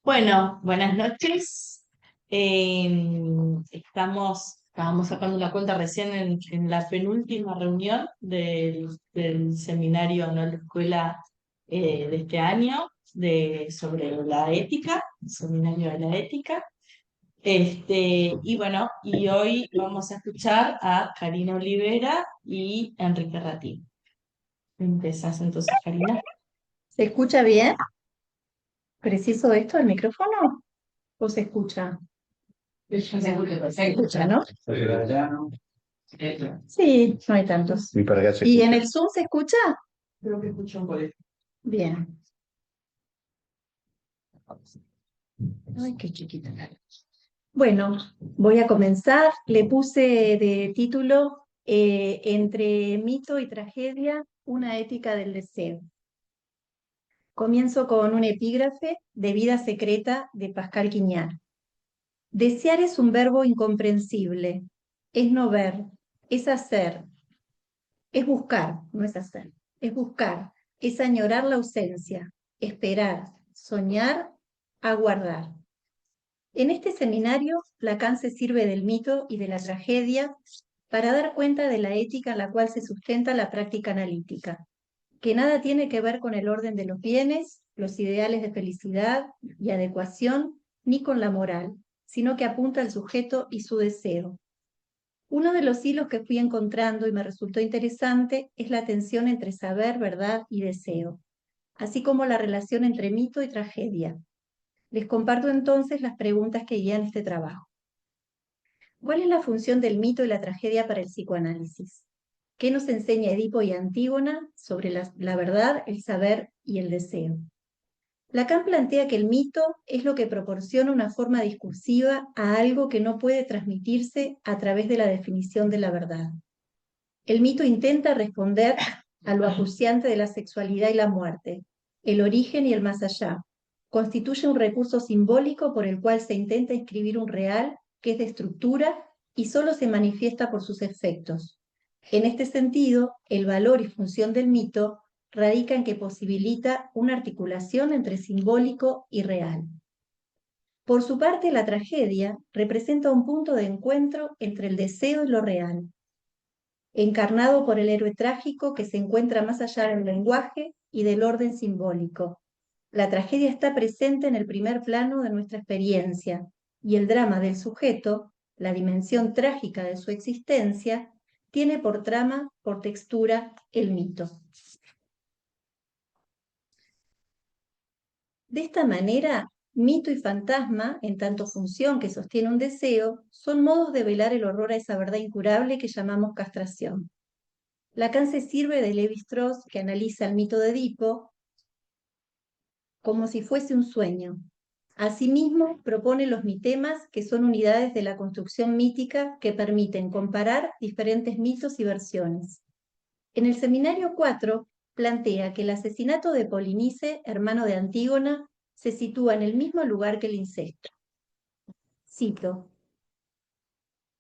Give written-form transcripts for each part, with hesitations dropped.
Bueno, buenas noches. Estábamos sacando la cuenta recién en la penúltima reunión del seminario anual de escuela de este año sobre la ética, el seminario de la ética. Y bueno, y hoy vamos a escuchar a Karina Olivera y Enrique Ratín. Empezás entonces, Karina. ¿Se escucha bien? ¿Preciso esto el micrófono? ¿O se escucha? Se escucha, ¿no? Sí, no hay tantos. Mi para acá se ¿Y en escucha. el Zoom se escucha? Creo que escucho un poquito. Bien. Ay, qué chiquita. Bueno, voy a comenzar. Le puse de título Entre mito y tragedia, una ética del deseo. Comienzo con un epígrafe de Vida secreta de Pascal Quignard. Desear es un verbo incomprensible, es no ver, es hacer, es buscar, no es hacer, es buscar, es añorar la ausencia, esperar, soñar, aguardar. En este seminario, Lacan se sirve del mito y de la tragedia para dar cuenta de la ética en la cual se sustenta la práctica analítica, que nada tiene que ver con el orden de los bienes, los ideales de felicidad y adecuación, ni con la moral, sino que apunta al sujeto y su deseo. Uno de los hilos que fui encontrando y me resultó interesante es la tensión entre saber, verdad y deseo, así como la relación entre mito y tragedia. Les comparto entonces las preguntas que guían este trabajo. ¿Cuál es la función del mito y la tragedia para el psicoanálisis? ¿Qué nos enseña Edipo y Antígona sobre la verdad, el saber y el deseo? Lacan plantea que el mito es lo que proporciona una forma discursiva a algo que no puede transmitirse a través de la definición de la verdad. El mito intenta responder a lo acuciante de la sexualidad y la muerte, el origen y el más allá. Constituye un recurso simbólico por el cual se intenta escribir un real que es de estructura y solo se manifiesta por sus efectos. En este sentido, el valor y función del mito radica en que posibilita una articulación entre simbólico y real. Por su parte, la tragedia representa un punto de encuentro entre el deseo y lo real, encarnado por el héroe trágico que se encuentra más allá del lenguaje y del orden simbólico. La tragedia está presente en el primer plano de nuestra experiencia y el drama del sujeto, la dimensión trágica de su existencia, tiene por trama, por textura, el mito. De esta manera, mito y fantasma, en tanto función que sostiene un deseo, son modos de velar el horror a esa verdad incurable que llamamos castración. Lacan se sirve de Lévi-Strauss, que analiza el mito de Edipo como si fuese un sueño. Asimismo, propone los mitemas, que son unidades de la construcción mítica que permiten comparar diferentes mitos y versiones. En el seminario 4, plantea que el asesinato de Polinice, hermano de Antígona, se sitúa en el mismo lugar que el incesto. Cito: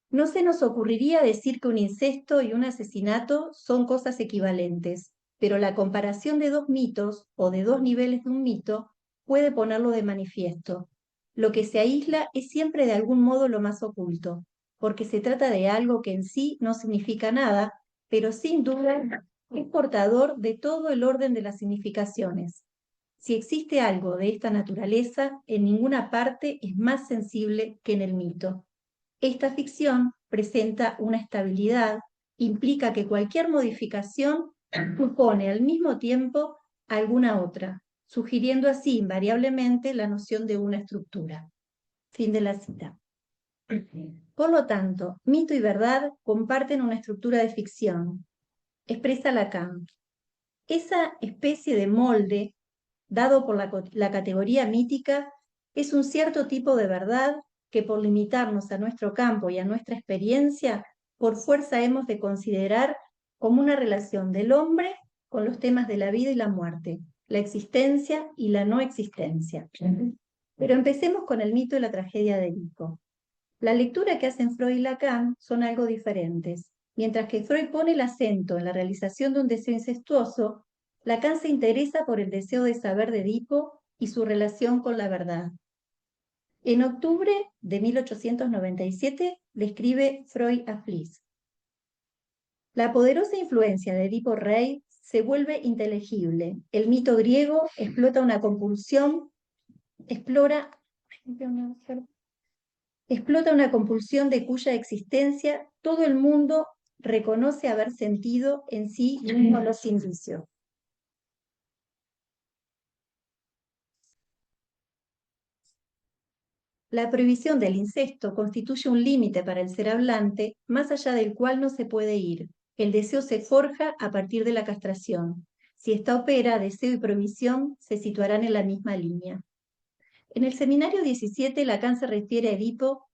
no se nos ocurriría decir que un incesto y un asesinato son cosas equivalentes, pero la comparación de dos mitos o de dos niveles de un mito puede ponerlo de manifiesto. Lo que se aísla es siempre de algún modo lo más oculto, porque se trata de algo que en sí no significa nada, pero sin duda es portador de todo el orden de las significaciones. Si existe algo de esta naturaleza, en ninguna parte es más sensible que en el mito. Esta ficción presenta una estabilidad, implica que cualquier modificación supone al mismo tiempo alguna otra, sugiriendo así invariablemente la noción de una estructura. Fin de la cita. Por lo tanto, mito y verdad comparten una estructura de ficción. Expresa Lacan. Esa especie de molde dado por la categoría mítica, es un cierto tipo de verdad que por limitarnos a nuestro campo y a nuestra experiencia, por fuerza hemos de considerar como una relación del hombre con los temas de la vida y la muerte, la existencia y la no existencia. Pero empecemos con el mito y la tragedia de Edipo. La lectura que hacen Freud y Lacan son algo diferentes. Mientras que Freud pone el acento en la realización de un deseo incestuoso, Lacan se interesa por el deseo de saber de Edipo y su relación con la verdad. En octubre de 1897 le escribe Freud a Fliess: la poderosa influencia de Edipo Rey se vuelve inteligible. El mito griego explota una compulsión de cuya existencia todo el mundo reconoce haber sentido en sí mismo los indicios. La prohibición del incesto constituye un límite para el ser hablante, más allá del cual no se puede ir. El deseo se forja a partir de la castración. Si esta opera, deseo y prohibición se situarán en la misma línea. En el seminario 17, Lacan se refiere a Edipo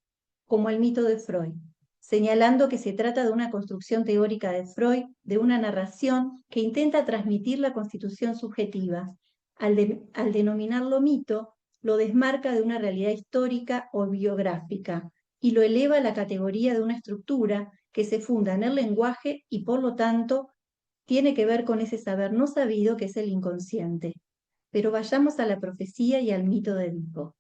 como el mito de Freud, señalando que se trata de una construcción teórica de Freud, de una narración que intenta transmitir la constitución subjetiva. Al denominarlo mito, lo desmarca de una realidad histórica o biográfica y lo eleva a la categoría de una estructura que se funda en el lenguaje y por lo tanto tiene que ver con ese saber no sabido que es el inconsciente. Pero vayamos a la profecía y al mito de Edipo.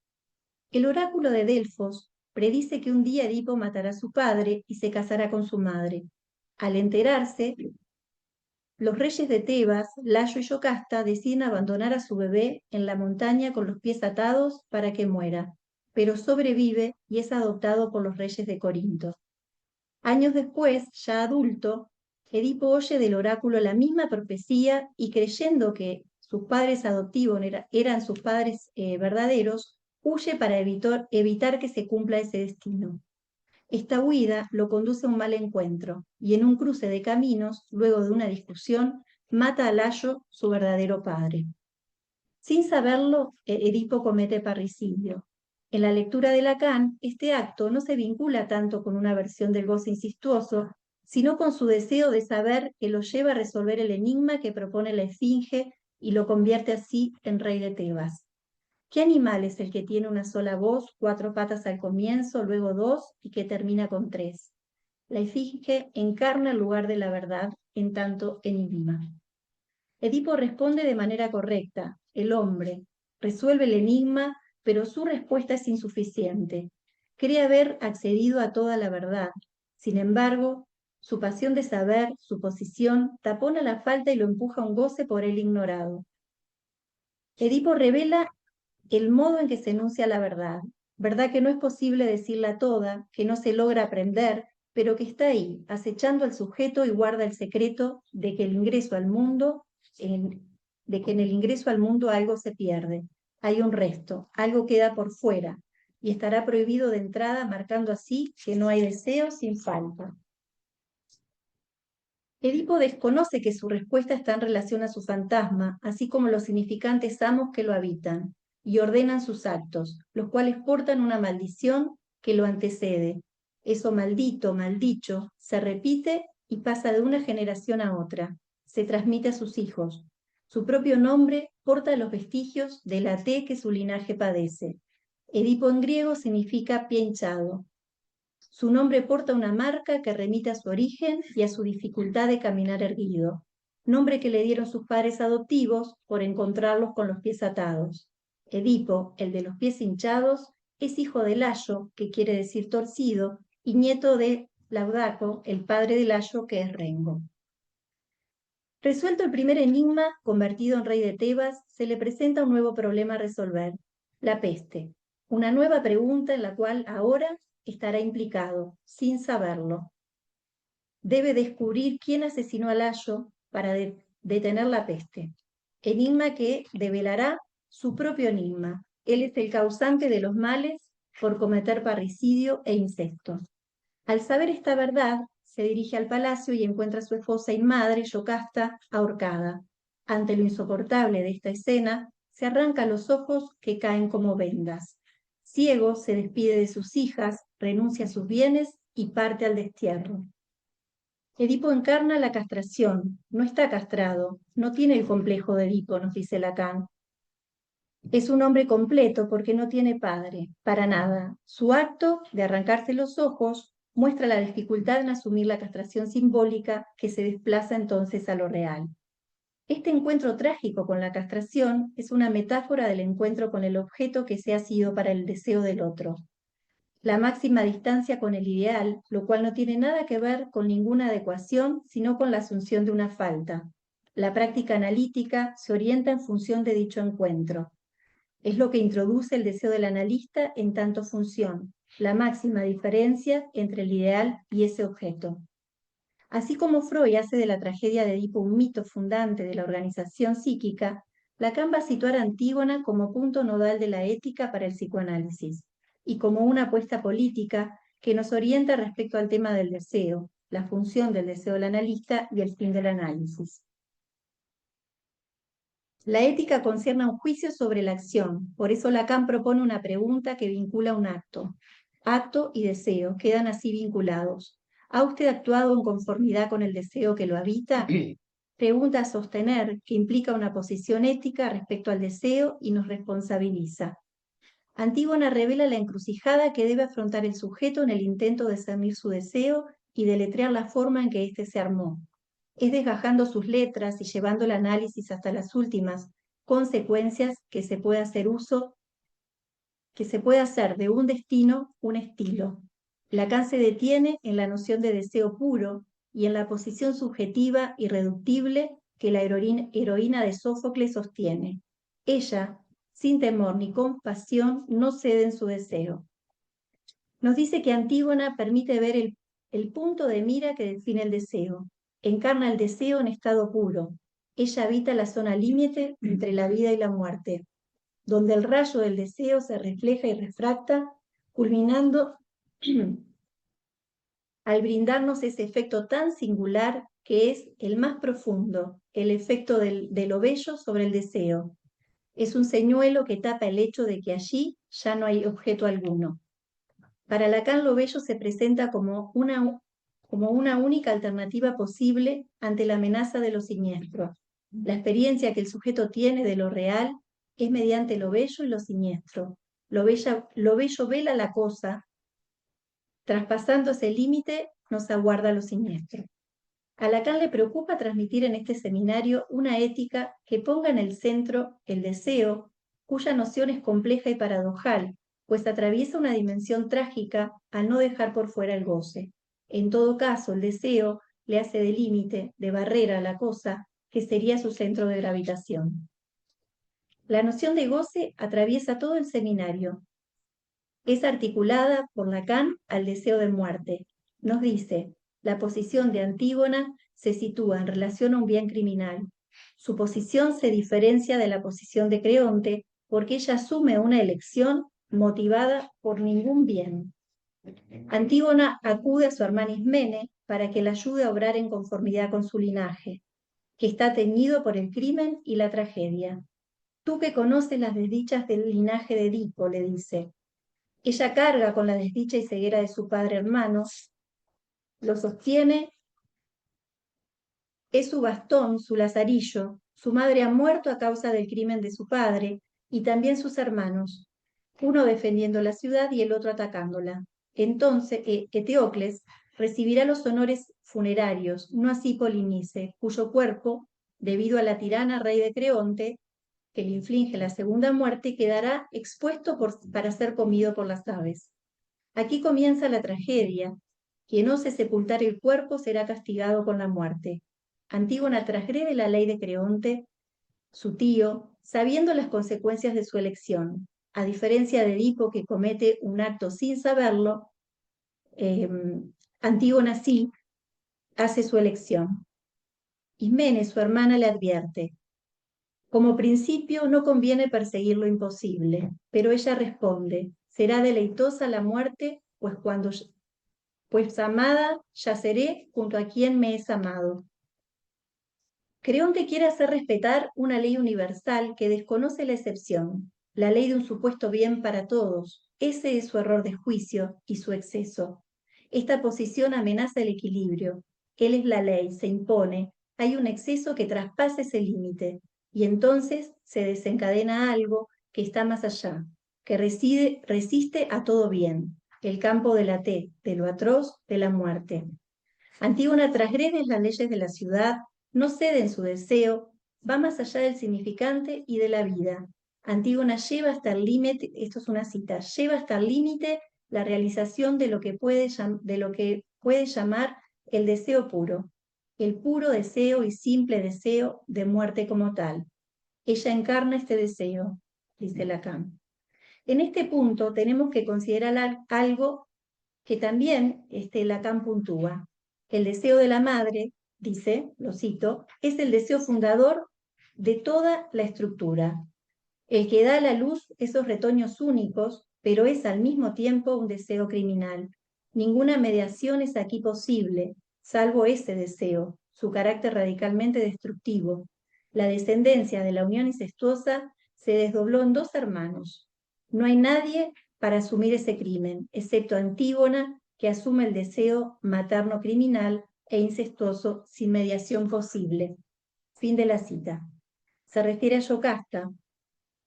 El oráculo de Delfos predice que un día Edipo matará a su padre y se casará con su madre. Al enterarse, los reyes de Tebas, Layo y Yocasta, deciden abandonar a su bebé en la montaña con los pies atados para que muera, pero sobrevive y es adoptado por los reyes de Corinto. Años después, ya adulto, Edipo oye del oráculo la misma profecía y creyendo que sus padres adoptivos eran sus padres verdaderos, huye para evitar que se cumpla ese destino. Esta huida lo conduce a un mal encuentro y en un cruce de caminos, luego de una discusión, mata a Layo, su verdadero padre. Sin saberlo, Edipo comete parricidio. En la lectura de Lacan, este acto no se vincula tanto con una versión del goce incestuoso, sino con su deseo de saber que lo lleva a resolver el enigma que propone la esfinge y lo convierte así en rey de Tebas. ¿Qué animal es el que tiene una sola voz, 4 patas al comienzo, luego 2 y que termina con 3? La esfinge encarna el lugar de la verdad, en tanto enigma. Edipo responde de manera correcta. El hombre resuelve el enigma, pero su respuesta es insuficiente. Cree haber accedido a toda la verdad. Sin embargo, su pasión de saber, su posición, tapona la falta y lo empuja a un goce por él ignorado. Edipo revela el modo en que se enuncia la verdad que no es posible decirla toda, que no se logra aprender, pero que está ahí, acechando al sujeto y guarda el secreto de que el ingreso al mundo, de que en el ingreso al mundo algo se pierde, hay un resto, algo queda por fuera, y estará prohibido de entrada, marcando así que no hay deseo sin falta. Edipo desconoce que su respuesta está en relación a su fantasma, así como los significantes amos que lo habitan, y ordenan sus actos, los cuales portan una maldición que lo antecede. Eso maldito, maldicho, se repite y pasa de una generación a otra, se transmite a sus hijos. Su propio nombre porta los vestigios de la T que su linaje padece. Edipo en griego significa pie hinchado. Su nombre porta una marca que remite a su origen y a su dificultad de caminar erguido, nombre que le dieron sus padres adoptivos por encontrarlos con los pies atados. Edipo, el de los pies hinchados, es hijo de Layo, que quiere decir torcido, y nieto de Laudaco, el padre de Layo, que es Rengo. Resuelto el primer enigma, convertido en rey de Tebas, se le presenta un nuevo problema a resolver: la peste. Una nueva pregunta en la cual ahora estará implicado, sin saberlo. Debe descubrir quién asesinó a Layo para detener la peste. Enigma que develará su propio enigma. Él es el causante de los males por cometer parricidio e incesto. Al saber esta verdad, se dirige al palacio y encuentra a su esposa y madre, Yocasta, ahorcada. Ante lo insoportable de esta escena, se arranca los ojos que caen como vendas. Ciego, se despide de sus hijas, renuncia a sus bienes y parte al destierro. Edipo encarna la castración, no está castrado, no tiene el complejo de Edipo, nos dice Lacan. Es un hombre completo porque no tiene padre, para nada. Su acto de arrancarse los ojos muestra la dificultad en asumir la castración simbólica que se desplaza entonces a lo real. Este encuentro trágico con la castración es una metáfora del encuentro con el objeto que se ha sido para el deseo del otro. La máxima distancia con el ideal, lo cual no tiene nada que ver con ninguna adecuación, sino con la asunción de una falta. La práctica analítica se orienta en función de dicho encuentro. Es lo que introduce el deseo del analista en tanto función, la máxima diferencia entre el ideal y ese objeto. Así como Freud hace de la tragedia de Edipo un mito fundante de la organización psíquica, Lacan va a situar a Antígona como punto nodal de la ética para el psicoanálisis y como una apuesta política que nos orienta respecto al tema del deseo, la función del deseo del analista y el fin del análisis. La ética concierne a un juicio sobre la acción, por eso Lacan propone una pregunta que vincula un acto. Acto y deseo quedan así vinculados. ¿Ha usted actuado en conformidad con el deseo que lo habita? Pregunta a sostener que implica una posición ética respecto al deseo y nos responsabiliza. Antígona revela la encrucijada que debe afrontar el sujeto en el intento de discernir su deseo y deletrear la forma en que éste se armó. Es desgajando sus letras y llevando el análisis hasta las últimas consecuencias que se puede hacer de un destino un estilo. Lacan se detiene en la noción de deseo puro y en la posición subjetiva irreductible que la heroína de Sófocles sostiene. Ella, sin temor ni compasión, no cede en su deseo. Nos dice que Antígona permite ver el punto de mira que define el deseo. Encarna el deseo en estado puro. Ella habita la zona límite entre la vida y la muerte, donde el rayo del deseo se refleja y refracta, culminando al brindarnos ese efecto tan singular que es el más profundo, el efecto de lo bello sobre el deseo. Es un señuelo que tapa el hecho de que allí ya no hay objeto alguno. Para Lacan lo bello se presenta como una única alternativa posible ante la amenaza de lo siniestro. La experiencia que el sujeto tiene de lo real es mediante lo bello y lo siniestro. Lo bello vela la cosa, traspasando ese límite nos aguarda lo siniestro. A Lacan le preocupa transmitir en este seminario una ética que ponga en el centro el deseo, cuya noción es compleja y paradojal, pues atraviesa una dimensión trágica al no dejar por fuera el goce. En todo caso, el deseo le hace de límite, de barrera a la cosa, que sería su centro de gravitación. La noción de goce atraviesa todo el seminario. Es articulada por Lacan al deseo de muerte. Nos dice, la posición de Antígona se sitúa en relación a un bien criminal. Su posición se diferencia de la posición de Creonte porque ella asume una elección motivada por ningún bien. Antígona acude a su hermana Ismene para que la ayude a obrar en conformidad con su linaje, que está teñido por el crimen y la tragedia. Tú que conoces las desdichas del linaje de Edipo, le dice. Ella carga con la desdicha y ceguera de su padre hermano, lo sostiene, es su bastón, su lazarillo. Su madre ha muerto a causa del crimen de su padre y también sus hermanos, uno defendiendo la ciudad y el otro atacándola. Entonces, Eteocles recibirá los honores funerarios, no así Polinice, cuyo cuerpo, debido a la tirana rey de Creonte, que le inflige la segunda muerte, quedará expuesto para ser comido por las aves. Aquí comienza la tragedia. Quien ose sepultar el cuerpo será castigado con la muerte. Antígona transgrede la ley de Creonte, su tío, sabiendo las consecuencias de su elección. A diferencia de Edipo, que comete un acto sin saberlo, Antígona sí hace su elección. Ismene, su hermana, le advierte. Como principio no conviene perseguir lo imposible, pero ella responde, será deleitosa la muerte, pues amada yaceré junto a quien me es amado. Creonte quiere hacer respetar una ley universal que desconoce la excepción, la ley de un supuesto bien para todos. Ese es su error de juicio y su exceso. Esta posición amenaza el equilibrio. Él es la ley, se impone, hay un exceso que traspasa ese límite, y entonces se desencadena algo que está más allá, que resiste a todo bien, el campo de la T, de lo atroz, de la muerte. Antígona transgrede las leyes de la ciudad, no cede en su deseo, va más allá del significante y de la vida. Antígona lleva hasta el límite, esto es una cita, lleva hasta el límite la realización de lo que puede llamar el deseo puro, el puro deseo y simple deseo de muerte como tal. Ella encarna este deseo, dice Lacan. En este punto tenemos que considerar algo que también Lacan puntúa. El deseo de la madre, dice, lo cito, es el deseo fundador de toda la estructura, el que da a la luz esos retoños únicos, pero es al mismo tiempo un deseo criminal. Ninguna mediación es aquí posible, salvo ese deseo, su carácter radicalmente destructivo. La descendencia de la unión incestuosa se desdobló en dos hermanos. No hay nadie para asumir ese crimen, excepto Antígona, que asume el deseo materno criminal e incestuoso sin mediación posible. Fin de la cita. Se refiere a Yocasta,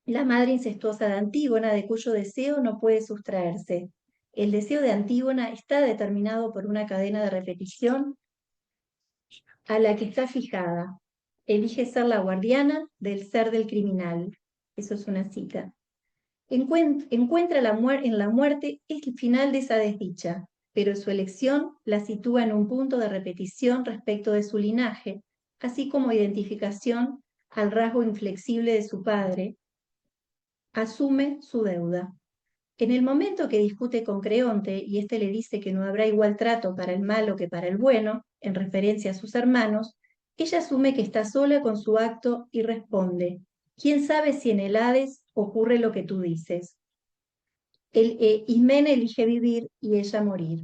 la madre incestuosa de Antígona, de cuyo deseo no puede sustraerse. El deseo de Antígona está determinado por una cadena de repetición a la que está fijada. Elige ser la guardiana del ser del criminal. Eso es una cita. Encuentra en la muerte el final de esa desdicha, pero su elección la sitúa en un punto de repetición respecto de su linaje, así como identificación al rasgo inflexible de su padre. Asume su deuda. En el momento que discute con Creonte y éste le dice que no habrá igual trato para el malo que para el bueno, en referencia a sus hermanos, ella asume que está sola con su acto y responde: ¿quién sabe si en el Hades ocurre lo que tú dices? Ismena elige vivir y ella morir.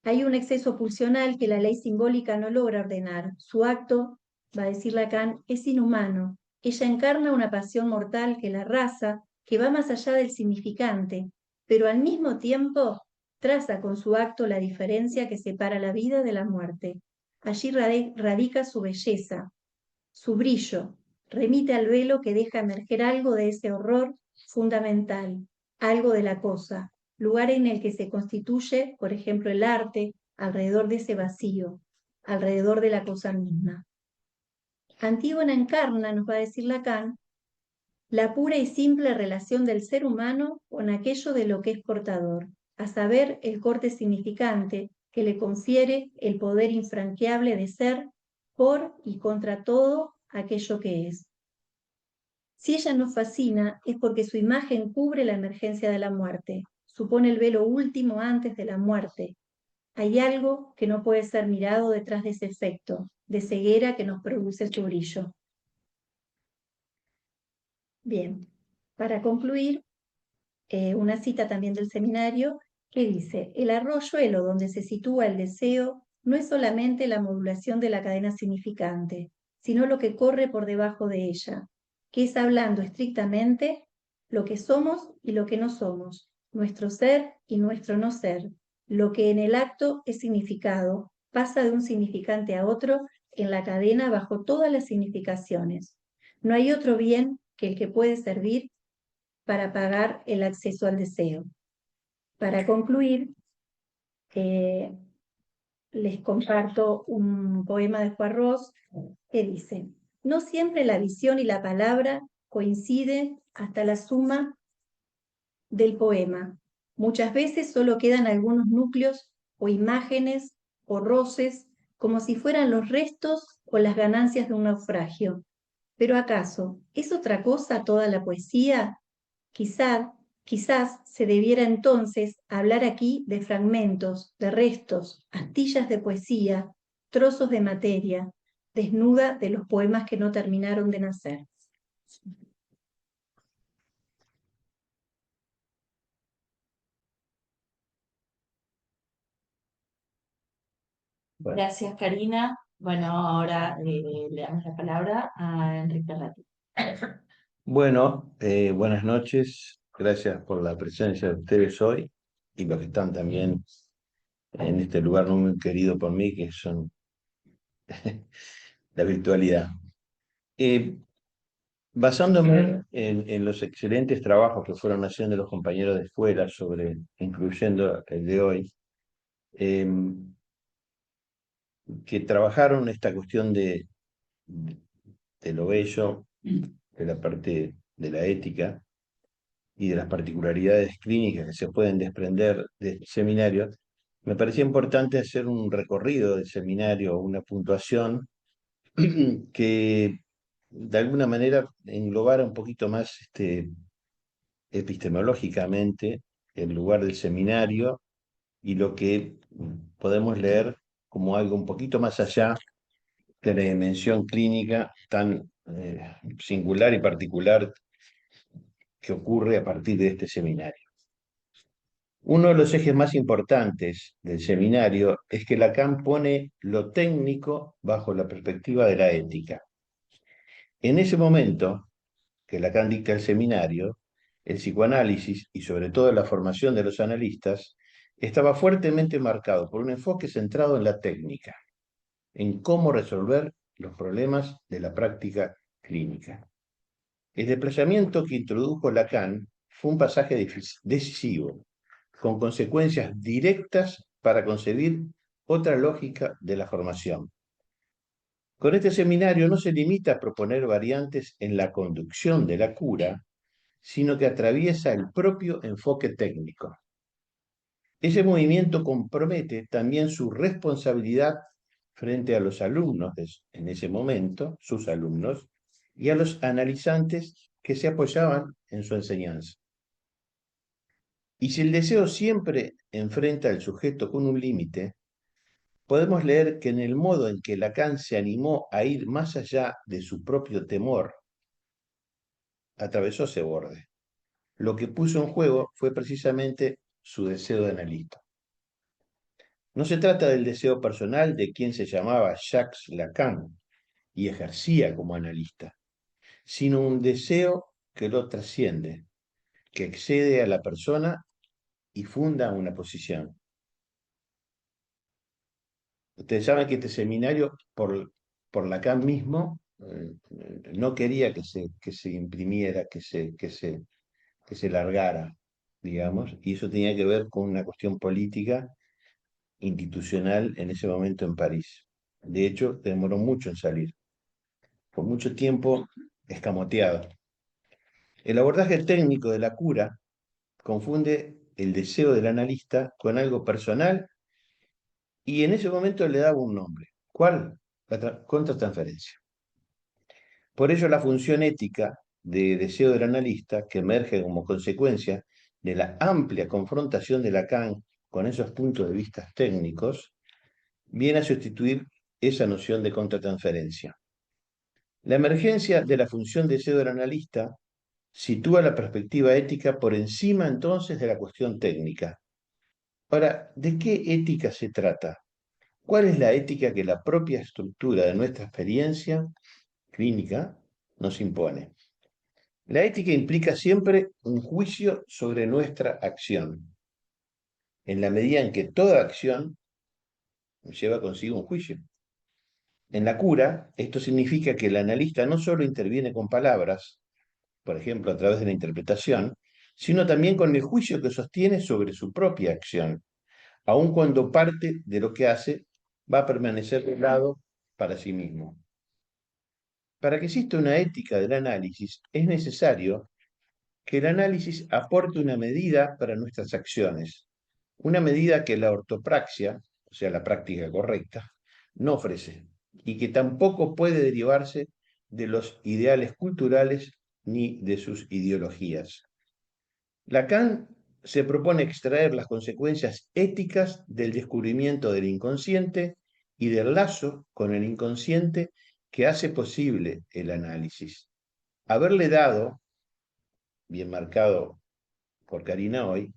Hay un exceso pulsional que la ley simbólica no logra ordenar. Su acto, va a decir Lacan, es inhumano. Ella encarna una pasión mortal que la arrasa, que va más allá del significante, pero al mismo tiempo traza con su acto la diferencia que separa la vida de la muerte. Allí radica su belleza, su brillo, remite al velo que deja emerger algo de ese horror fundamental, algo de la cosa, lugar en el que se constituye, por ejemplo, el arte, alrededor de ese vacío, alrededor de la cosa misma. Antígona encarna, nos va a decir Lacan, la pura y simple relación del ser humano con aquello de lo que es portador, a saber, el corte significante que le confiere el poder infranqueable de ser por y contra todo aquello que es. Si ella nos fascina es porque su imagen cubre la emergencia de la muerte, supone el velo último antes de la muerte. Hay algo que no puede ser mirado detrás de ese efecto de ceguera que nos produce su brillo. Bien, para concluir, una cita también del seminario que dice: el arroyuelo donde se sitúa el deseo no es solamente la modulación de la cadena significante, sino lo que corre por debajo de ella, que es, hablando estrictamente, lo que somos y lo que no somos, nuestro ser y nuestro no ser, lo que en el acto es significado, pasa de un significante a otro en la cadena bajo todas las significaciones. No hay otro bien que el que puede servir para pagar el acceso al deseo. Para concluir, les comparto un poema de Juarros que dice: no siempre la visión y la palabra coinciden hasta la suma del poema. Muchas veces solo quedan algunos núcleos o imágenes o roces, como si fueran los restos o las ganancias de un naufragio. Pero ¿acaso es otra cosa toda la poesía? Quizás se debiera entonces hablar aquí de fragmentos, de restos, astillas de poesía, trozos de materia, desnuda de los poemas que no terminaron de nacer. Bueno. Gracias, Karina. Bueno, ahora le damos la palabra a Enrique Ratti. Bueno, buenas noches. Gracias por la presencia de ustedes hoy y los que están también en este lugar muy querido por mí, que son la virtualidad. Basándome en los excelentes trabajos que fueron haciendo los compañeros de escuela incluyendo el de hoy, que trabajaron esta cuestión de de lo bello, de la parte de la ética y de las particularidades clínicas que se pueden desprender de este seminario, me parecía importante hacer un recorrido del seminario, una puntuación que de alguna manera englobara un poquito más epistemológicamente el lugar del seminario y lo que podemos leer como algo un poquito más allá de la dimensión clínica tan singular y particular que ocurre a partir de este seminario. Uno de los ejes más importantes del seminario es que Lacan pone lo técnico bajo la perspectiva de la ética. En ese momento que Lacan dicta el seminario, el psicoanálisis y sobre todo la formación de los analistas estaba fuertemente marcado por un enfoque centrado en la técnica, en cómo resolver los problemas de la práctica clínica. El desplazamiento que introdujo Lacan fue un pasaje decisivo, con consecuencias directas para concebir otra lógica de la formación. Con este seminario no se limita a proponer variantes en la conducción de la cura, sino que atraviesa el propio enfoque técnico. Ese movimiento compromete también su responsabilidad frente a los alumnos en ese momento, sus alumnos, y a los analizantes que se apoyaban en su enseñanza. Y si el deseo siempre enfrenta al sujeto con un límite, podemos leer que en el modo en que Lacan se animó a ir más allá de su propio temor, atravesó ese borde. Lo que puso en juego fue precisamente su deseo de analista. No se trata del deseo personal de quien se llamaba Jacques Lacan y ejercía como analista, sino un deseo que lo trasciende, que excede a la persona y funda una posición. Ustedes saben que este seminario, por Lacan mismo, no quería que se imprimiera, que se largara, digamos, y eso tenía que ver con una cuestión política institucional en ese momento en París. De hecho, demoró mucho en salir, por mucho tiempo escamoteado. El abordaje técnico de la cura confunde el deseo del analista con algo personal y en ese momento le daba un nombre. ¿Cuál? La contratransferencia. Por ello, la función ética de deseo del analista, que emerge como consecuencia de la amplia confrontación de Lacan con esos puntos de vista técnicos, viene a sustituir esa noción de contratransferencia. La emergencia de la función deseo del analista sitúa la perspectiva ética por encima entonces de la cuestión técnica. Ahora, ¿de qué ética se trata? ¿Cuál es la ética que la propia estructura de nuestra experiencia clínica nos impone? La ética implica siempre un juicio sobre nuestra acción, en la medida en que toda acción lleva consigo un juicio. En la cura, esto significa que el analista no solo interviene con palabras, por ejemplo, a través de la interpretación, sino también con el juicio que sostiene sobre su propia acción, aun cuando parte de lo que hace va a permanecer de lado para sí mismo. Para que exista una ética del análisis, es necesario que el análisis aporte una medida para nuestras acciones, una medida que la ortopraxia, o sea, la práctica correcta, no ofrece, y que tampoco puede derivarse de los ideales culturales ni de sus ideologías. Lacan se propone extraer las consecuencias éticas del descubrimiento del inconsciente y del lazo con el inconsciente que hace posible el análisis. Haberle dado, bien marcado por Karina hoy,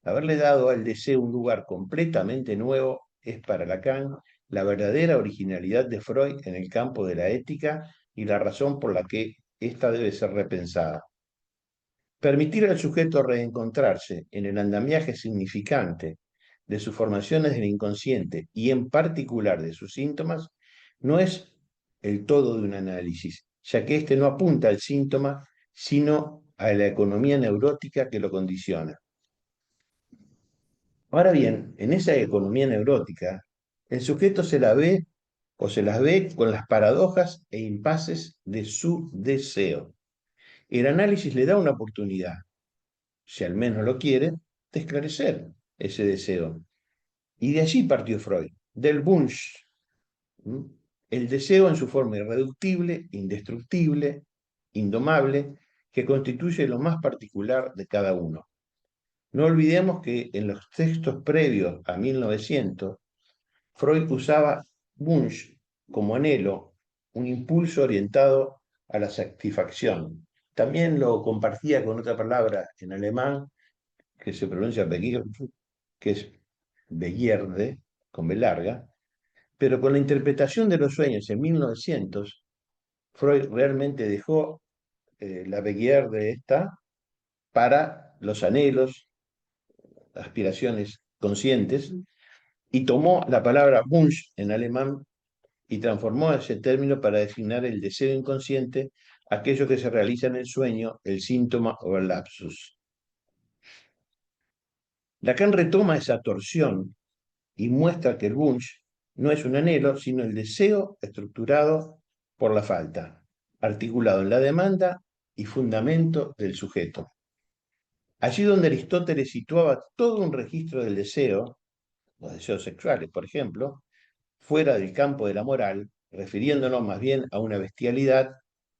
haberle dado al deseo un lugar completamente nuevo es para Lacan la verdadera originalidad de Freud en el campo de la ética y la razón por la que ésta debe ser repensada. Permitir al sujeto reencontrarse en el andamiaje significante de sus formaciones del inconsciente y en particular de sus síntomas no es el todo de un análisis, ya que éste no apunta al síntoma, sino a la economía neurótica que lo condiciona. Ahora bien, en esa economía neurótica, el sujeto se la ve o se las ve con las paradojas e impases de su deseo. El análisis le da una oportunidad, si al menos lo quiere, de esclarecer ese deseo. Y de allí partió Freud, del Wunsch, el deseo en su forma irreductible, indestructible, indomable, que constituye lo más particular de cada uno. No olvidemos que en los textos previos a 1900, Freud usaba Wunsch como anhelo, un impulso orientado a la satisfacción. También lo compartía con otra palabra en alemán que se pronuncia Begierde, que es Begierde, con B larga, pero con la interpretación de los sueños en 1900, Freud realmente dejó la Begierde esta para los anhelos, aspiraciones conscientes, y tomó la palabra Wunsch en alemán y transformó ese término para designar el deseo inconsciente, aquello que se realiza en el sueño, el síntoma o el lapsus. Lacan retoma esa torsión y muestra que el Wunsch no es un anhelo, sino el deseo estructurado por la falta, articulado en la demanda y fundamento del sujeto. Allí donde Aristóteles situaba todo un registro del deseo, los deseos sexuales, por ejemplo, fuera del campo de la moral, refiriéndonos más bien a una bestialidad,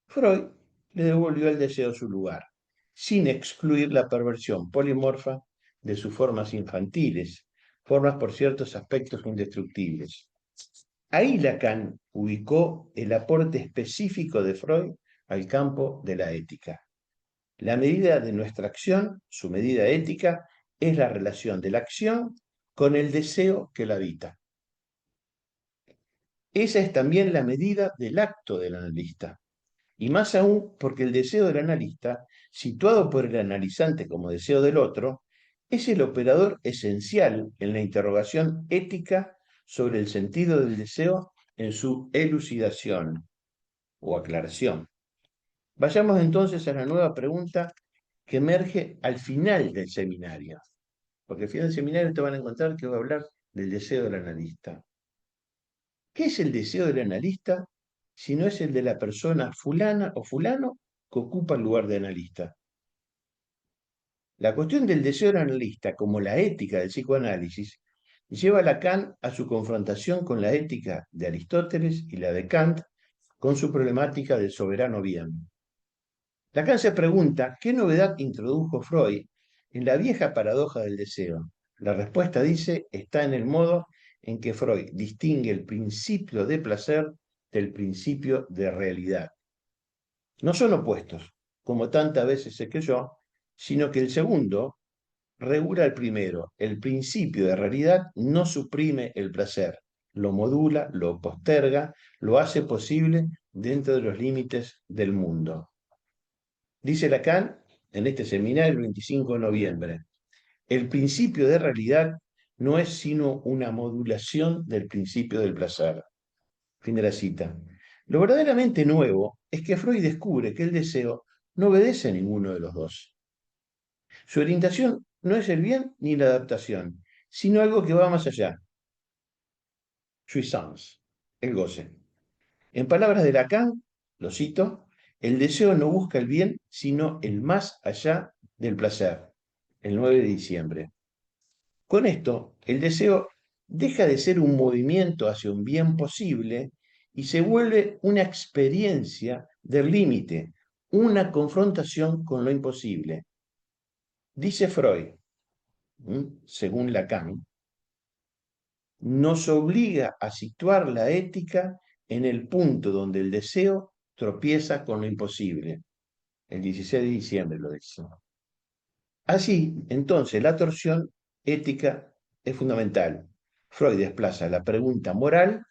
Freud le devolvió al deseo su lugar, sin excluir la perversión polimorfa de sus formas infantiles, formas por ciertos aspectos indestructibles. Ahí Lacan ubicó el aporte específico de Freud al campo de la ética. La medida de nuestra acción, su medida ética, es la relación de la acción con el deseo que la habita. Esa es también la medida del acto del analista, y más aún porque el deseo del analista, situado por el analizante como deseo del otro, es el operador esencial en la interrogación ética sobre el sentido del deseo en su elucidación o aclaración. Vayamos entonces a la nueva pregunta que emerge al final del seminario, porque al final del seminario te van a encontrar que va a hablar del deseo del analista. ¿Qué es el deseo del analista si no es el de la persona fulana o fulano que ocupa el lugar de analista? La cuestión del deseo del analista, como la ética del psicoanálisis, lleva a Lacan a su confrontación con la ética de Aristóteles y la de Kant, con su problemática del soberano bien. Lacan se pregunta qué novedad introdujo Freud en la vieja paradoja del deseo. La respuesta, dice, está en el modo en que Freud distingue el principio de placer del principio de realidad. No son opuestos, como tantas veces se creyó, sino que el segundo regula el primero. El principio de realidad no suprime el placer, lo modula, lo posterga, lo hace posible dentro de los límites del mundo. Dice Lacan en este seminario el 25 de noviembre, el principio de realidad no es sino una modulación del principio del placer. Fin de la cita. Lo verdaderamente nuevo es que Freud descubre que el deseo no obedece a ninguno de los dos. Su orientación no es el bien ni la adaptación, sino algo que va más allá. Jouissance, el goce. En palabras de Lacan, lo cito, el deseo no busca el bien, sino el más allá del placer. El 9 de diciembre. Con esto, el deseo deja de ser un movimiento hacia un bien posible y se vuelve una experiencia del límite, una confrontación con lo imposible. Dice Freud, según Lacan, nos obliga a situar la ética en el punto donde el deseo tropieza con lo imposible. El 16 de diciembre lo dice. Así, entonces, la torsión ética es fundamental. Freud desplaza la pregunta moral,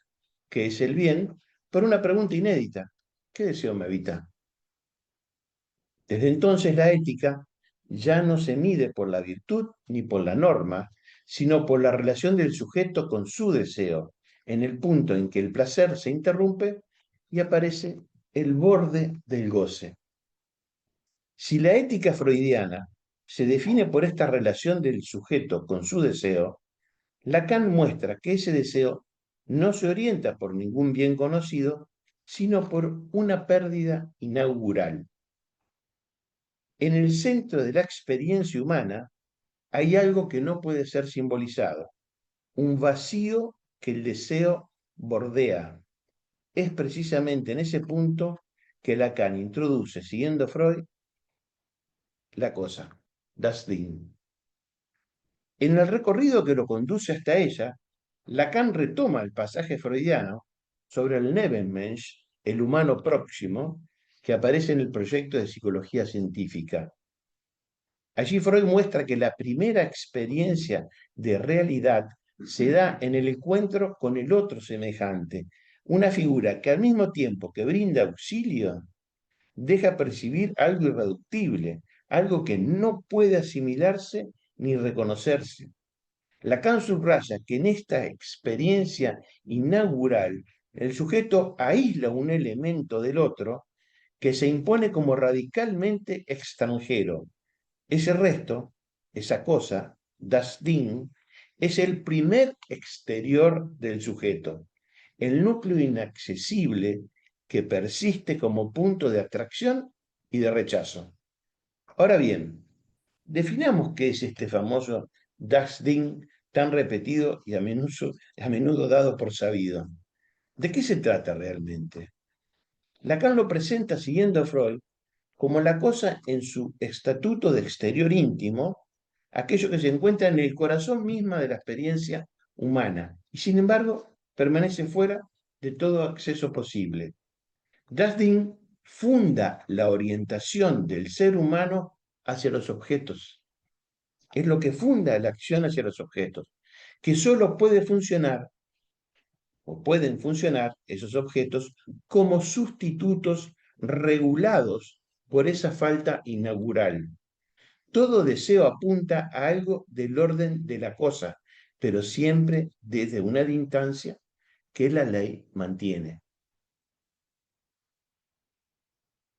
que es el bien, por una pregunta inédita. ¿Qué deseo me habita? Desde entonces la ética ya no se mide por la virtud ni por la norma, sino por la relación del sujeto con su deseo, en el punto en que el placer se interrumpe y aparece el borde del goce. Si la ética freudiana se define por esta relación del sujeto con su deseo, Lacan muestra que ese deseo no se orienta por ningún bien conocido, sino por una pérdida inaugural. En el centro de la experiencia humana hay algo que no puede ser simbolizado, un vacío que el deseo bordea. Es precisamente en ese punto que Lacan introduce, siguiendo Freud, la cosa, das Ding. En el recorrido que lo conduce hasta ella, Lacan retoma el pasaje freudiano sobre el Nebenmensch, el humano próximo, que aparece en el proyecto de psicología científica. Allí Freud muestra que la primera experiencia de realidad se da en el encuentro con el otro semejante, una figura que al mismo tiempo que brinda auxilio, deja percibir algo irreductible, algo que no puede asimilarse ni reconocerse. Lacan subraya que en esta experiencia inaugural el sujeto aísla un elemento del otro que se impone como radicalmente extranjero. Ese resto, esa cosa, das Ding, es el primer exterior del sujeto, el núcleo inaccesible que persiste como punto de atracción y de rechazo. Ahora bien, definamos qué es este famoso das Ding tan repetido y a menudo dado por sabido. ¿De qué se trata realmente? Lacan lo presenta, siguiendo a Freud, como la cosa en su estatuto de exterior íntimo, aquello que se encuentra en el corazón misma de la experiencia humana, y sin embargo permanece fuera de todo acceso posible. Das Ding funda la orientación del ser humano hacia los objetos. Es lo que funda la acción hacia los objetos, que solo puede funcionar o pueden funcionar esos objetos como sustitutos regulados por esa falta inaugural. Todo deseo apunta a algo del orden de la cosa, pero siempre desde una distancia que la ley mantiene.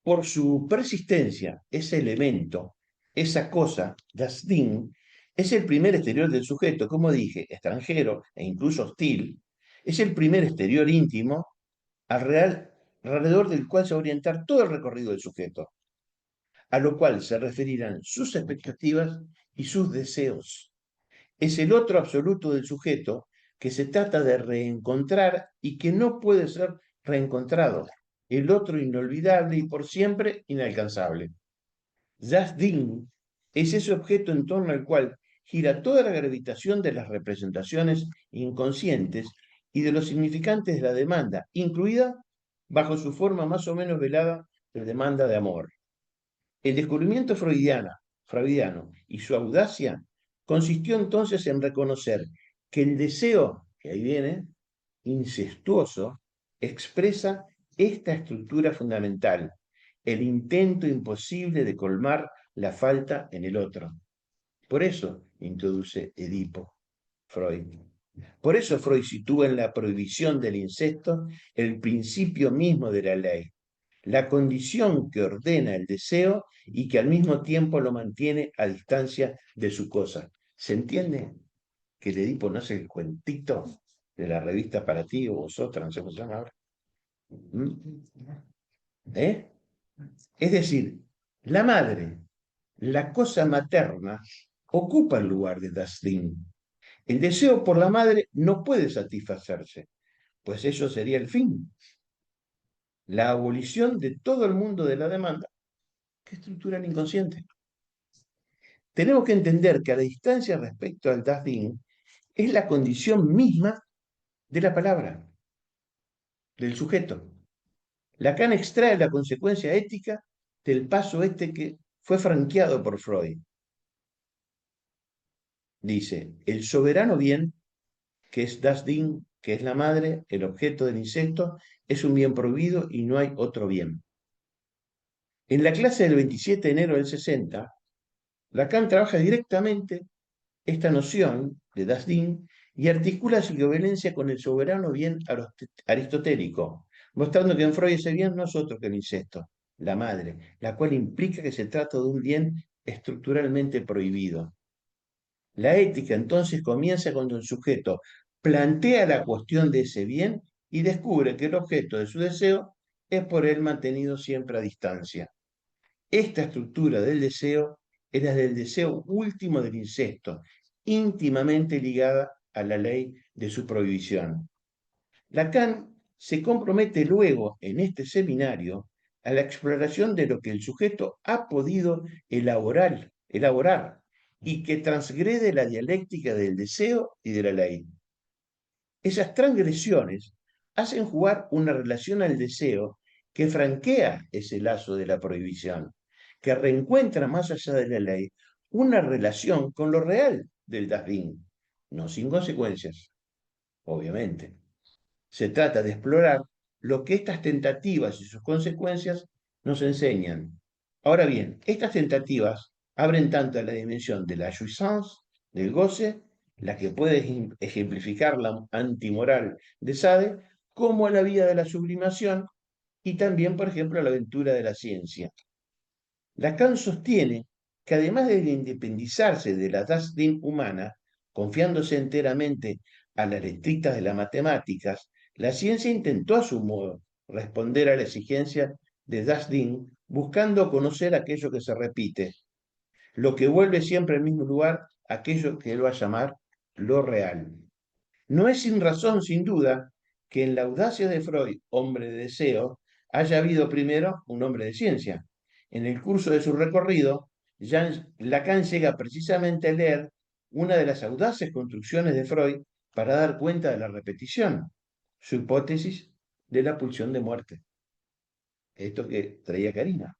Por su persistencia, ese elemento, esa cosa, das Ding, es el primer exterior del sujeto, como dije, extranjero e incluso hostil, es el primer exterior íntimo alrededor del cual se va a orientar todo el recorrido del sujeto, a lo cual se referirán sus expectativas y sus deseos. Es el otro absoluto del sujeto que se trata de reencontrar y que no puede ser reencontrado, el otro inolvidable y por siempre inalcanzable. Das Ding es ese objeto en torno al cual gira toda la gravitación de las representaciones inconscientes y de los significantes de la demanda, incluida bajo su forma más o menos velada de demanda de amor. El descubrimiento freudiano y su audacia consistió entonces en reconocer que el deseo, que ahí viene, incestuoso, expresa esta estructura fundamental, el intento imposible de colmar la falta en el otro. Por eso introduce Edipo Freud. Por eso Freud sitúa en la prohibición del incesto el principio mismo de la ley, la condición que ordena el deseo y que al mismo tiempo lo mantiene a distancia de su cosa. ¿Se entiende? Que el Edipo no es el cuentito de la revista Para Ti o Vosotras, no sé cómo se llama ahora. ¿Eh? Es decir, la madre, la cosa materna, ocupa el lugar de Das Ding. El deseo por la madre no puede satisfacerse, pues eso sería el fin. La abolición de todo el mundo de la demanda que estructura el inconsciente. Tenemos que entender que a la distancia respecto al Das Ding es la condición misma de la palabra, del sujeto. Lacan extrae la consecuencia ética del paso este que fue franqueado por Freud. Dice, el soberano bien, que es Das Ding, que es la madre, el objeto del incesto, es un bien prohibido y no hay otro bien. En la clase del 27 de enero del 60, Lacan trabaja directamente esta noción de Das Ding y articula su equivalencia con el soberano bien aristotélico, mostrando que en Freud ese bien no es otro que el incesto, la madre, la cual implica que se trata de un bien estructuralmente prohibido. La ética entonces comienza cuando el sujeto plantea la cuestión de ese bien y descubre que el objeto de su deseo es por él mantenido siempre a distancia. Esta estructura del deseo es la del deseo último del incesto, íntimamente ligada a la ley de su prohibición. Lacan se compromete luego en este seminario a la exploración de lo que el sujeto ha podido elaborar y que transgrede la dialéctica del deseo y de la ley. Esas transgresiones hacen jugar una relación al deseo que franquea ese lazo de la prohibición, que reencuentra más allá de la ley una relación con lo real del Dasdin, no sin consecuencias, obviamente. Se trata de explorar lo que estas tentativas y sus consecuencias nos enseñan. Ahora bien, estas tentativas abren tanto a la dimensión de la jouissance, del goce, la que puede ejemplificar la antimoral de Sade, como a la vida de la sublimación y también, por ejemplo, a la aventura de la ciencia. Lacan sostiene que además de independizarse de la Das-Ding humana, confiándose enteramente a las estrictas de las matemáticas, la ciencia intentó a su modo responder a la exigencia de Das-Ding, buscando conocer aquello que se repite, lo que vuelve siempre al mismo lugar, aquello que él va a llamar lo real. No es sin razón, sin duda, que en la audacia de Freud, hombre de deseo, haya habido primero un hombre de ciencia. En el curso de su recorrido, Lacan llega precisamente a leer una de las audaces construcciones de Freud para dar cuenta de la repetición, su hipótesis de la pulsión de muerte. Esto que traía Karina.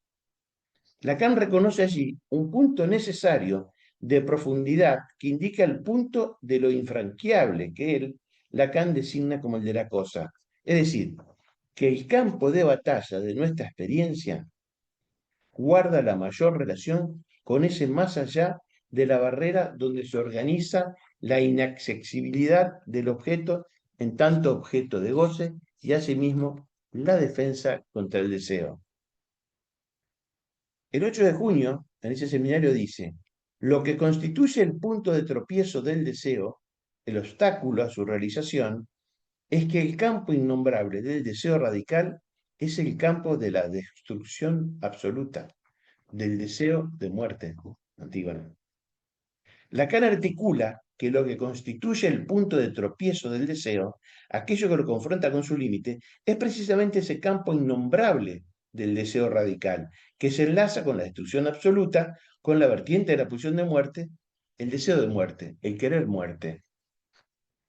Lacan reconoce allí un punto necesario de profundidad que indica el punto de lo infranqueable que Lacan designa como el de la cosa. Es decir, que el campo de batalla de nuestra experiencia guarda la mayor relación con ese más allá de la barrera donde se organiza la inaccesibilidad del objeto en tanto objeto de goce y asimismo la defensa contra el deseo. El 8 de junio, en ese seminario dice, lo que constituye el punto de tropiezo del deseo, el obstáculo a su realización, es que el campo innombrable del deseo radical es el campo de la destrucción absoluta, del deseo de muerte. Antígona. Lacan articula que lo que constituye el punto de tropiezo del deseo, aquello que lo confronta con su límite, es precisamente ese campo innombrable del deseo radical, que se enlaza con la destrucción absoluta, con la vertiente de la pulsión de muerte, el deseo de muerte, el querer muerte.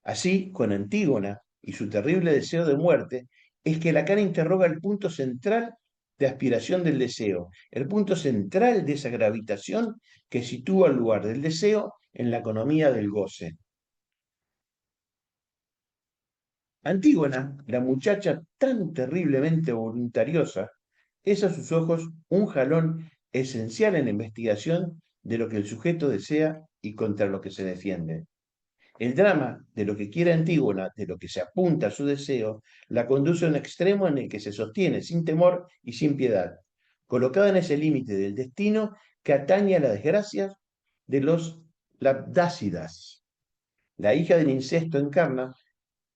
Así, con Antígona y su terrible deseo de muerte, es que Lacan interroga el punto central de aspiración del deseo, el punto central de esa gravitación que sitúa el lugar del deseo en la economía del goce. Antígona, la muchacha tan terriblemente voluntariosa, es a sus ojos un jalón esencial en la investigación de lo que el sujeto desea y contra lo que se defiende. El drama de lo que quiere Antígona, de lo que se apunta a su deseo, la conduce a un extremo en el que se sostiene sin temor y sin piedad, colocada en ese límite del destino que atañe a las desgracias de los labdácidas. La hija del incesto encarna,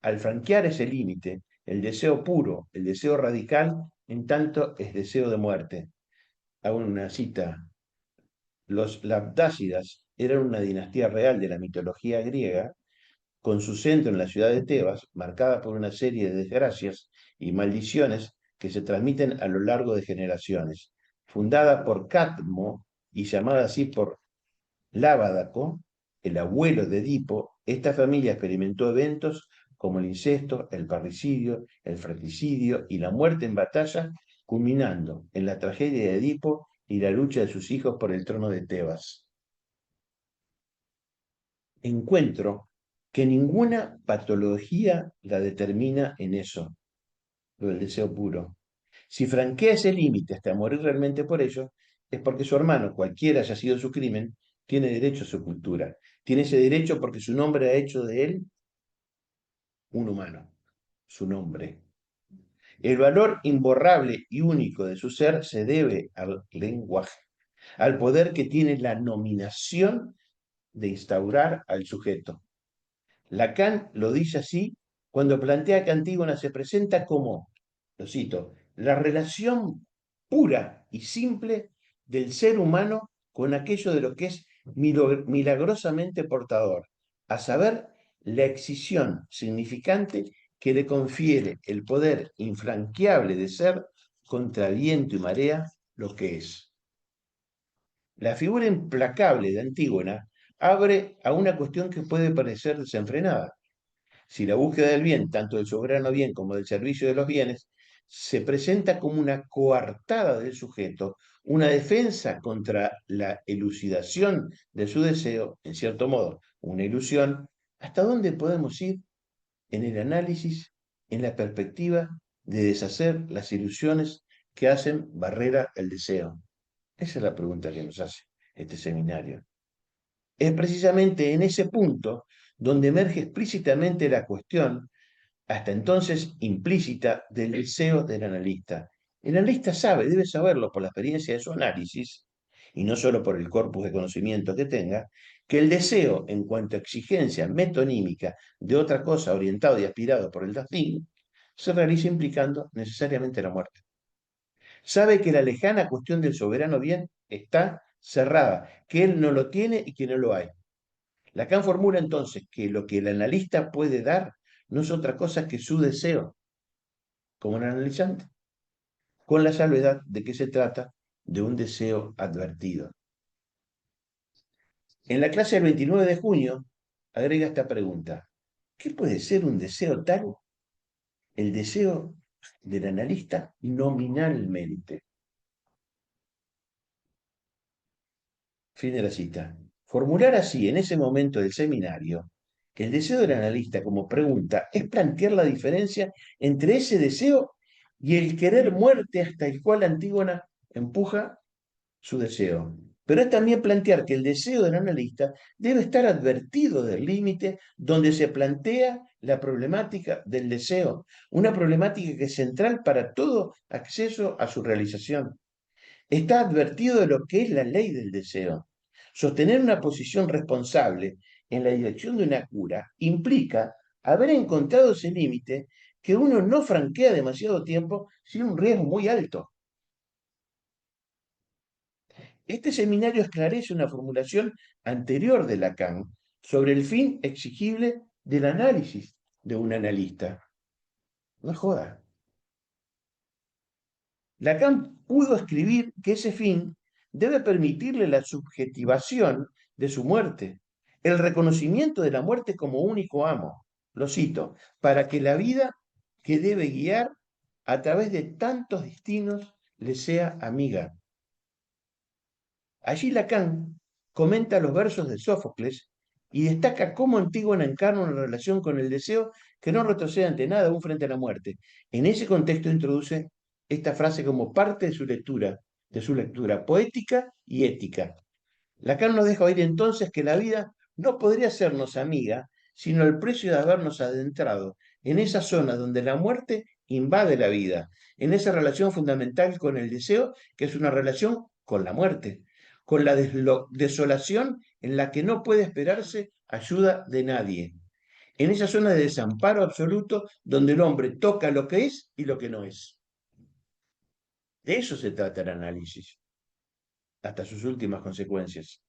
al franquear ese límite, el deseo puro, el deseo radical, en tanto es deseo de muerte. Hago una cita. Los labdácidas eran una dinastía real de la mitología griega, con su centro en la ciudad de Tebas, marcada por una serie de desgracias y maldiciones que se transmiten a lo largo de generaciones. Fundada por Cadmo y llamada así por Lábadaco, el abuelo de Edipo, esta familia experimentó eventos como el incesto, el parricidio, el fratricidio y la muerte en batalla, culminando en la tragedia de Edipo y la lucha de sus hijos por el trono de Tebas. Encuentro que ninguna patología la determina en eso, lo del deseo puro. Si franquea ese límite hasta morir realmente por ello, es porque su hermano, cualquiera haya sido su crimen, tiene derecho a su cultura. Tiene ese derecho porque su nombre ha hecho de él un humano, su nombre. El valor imborrable y único de su ser se debe al lenguaje, al poder que tiene la nominación de instaurar al sujeto. Lacan lo dice así cuando plantea que Antígona se presenta como, lo cito, la relación pura y simple del ser humano con aquello de lo que es milagrosamente portador, a saber, la excisión significante que le confiere el poder infranqueable de ser contra viento y marea lo que es. La figura implacable de Antígona abre a una cuestión que puede parecer desenfrenada. Si la búsqueda del bien, tanto del soberano bien como del servicio de los bienes, se presenta como una coartada del sujeto, una defensa contra la elucidación de su deseo, en cierto modo, una ilusión, ¿hasta dónde podemos ir en el análisis, en la perspectiva de deshacer las ilusiones que hacen barrera al deseo? Esa es la pregunta que nos hace este seminario. Es precisamente en ese punto donde emerge explícitamente la cuestión, hasta entonces implícita, del deseo del analista. El analista sabe, debe saberlo por la experiencia de su análisis, y no solo por el corpus de conocimiento que tenga, que el deseo, en cuanto a exigencia metonímica de otra cosa orientado y aspirado por el Dasein, se realiza implicando necesariamente la muerte. Sabe que la lejana cuestión del soberano bien está cerrada, que él no lo tiene y que no lo hay. Lacan formula entonces que lo que el analista puede dar no es otra cosa que su deseo, como un analizante, con la salvedad de que se trata de un deseo advertido. En la clase del 29 de junio agrega esta pregunta: ¿qué puede ser un deseo tal? El deseo del analista nominalmente. Fin de la cita. Formular así en ese momento del seminario que el deseo del analista como pregunta es plantear la diferencia entre ese deseo y el querer muerte hasta el cual Antígona empuja su deseo. Pero es también plantear que el deseo del analista debe estar advertido del límite donde se plantea la problemática del deseo, una problemática que es central para todo acceso a su realización. Está advertido de lo que es la ley del deseo. Sostener una posición responsable en la dirección de una cura implica haber encontrado ese límite que uno no franquea demasiado tiempo sin un riesgo muy alto. Este seminario esclarece una formulación anterior de Lacan sobre el fin exigible del análisis de un analista. No joda. Lacan pudo escribir que ese fin debe permitirle la subjetivación de su muerte, el reconocimiento de la muerte como único amo, lo cito, para que la vida que debe guiar a través de tantos destinos le sea amiga. Allí Lacan comenta los versos de Sófocles y destaca cómo Antígona encarna una relación con el deseo que no retrocede ante nada, aún frente a la muerte. En ese contexto introduce esta frase como parte de su lectura poética y ética. Lacan nos deja oír entonces que la vida no podría sernos amiga, sino el precio de habernos adentrado en esa zona donde la muerte invade la vida, en esa relación fundamental con el deseo, que es una relación con la muerte, con la desolación en la que no puede esperarse ayuda de nadie, en esa zona de desamparo absoluto donde el hombre toca lo que es y lo que no es. De eso se trata el análisis, hasta sus últimas consecuencias.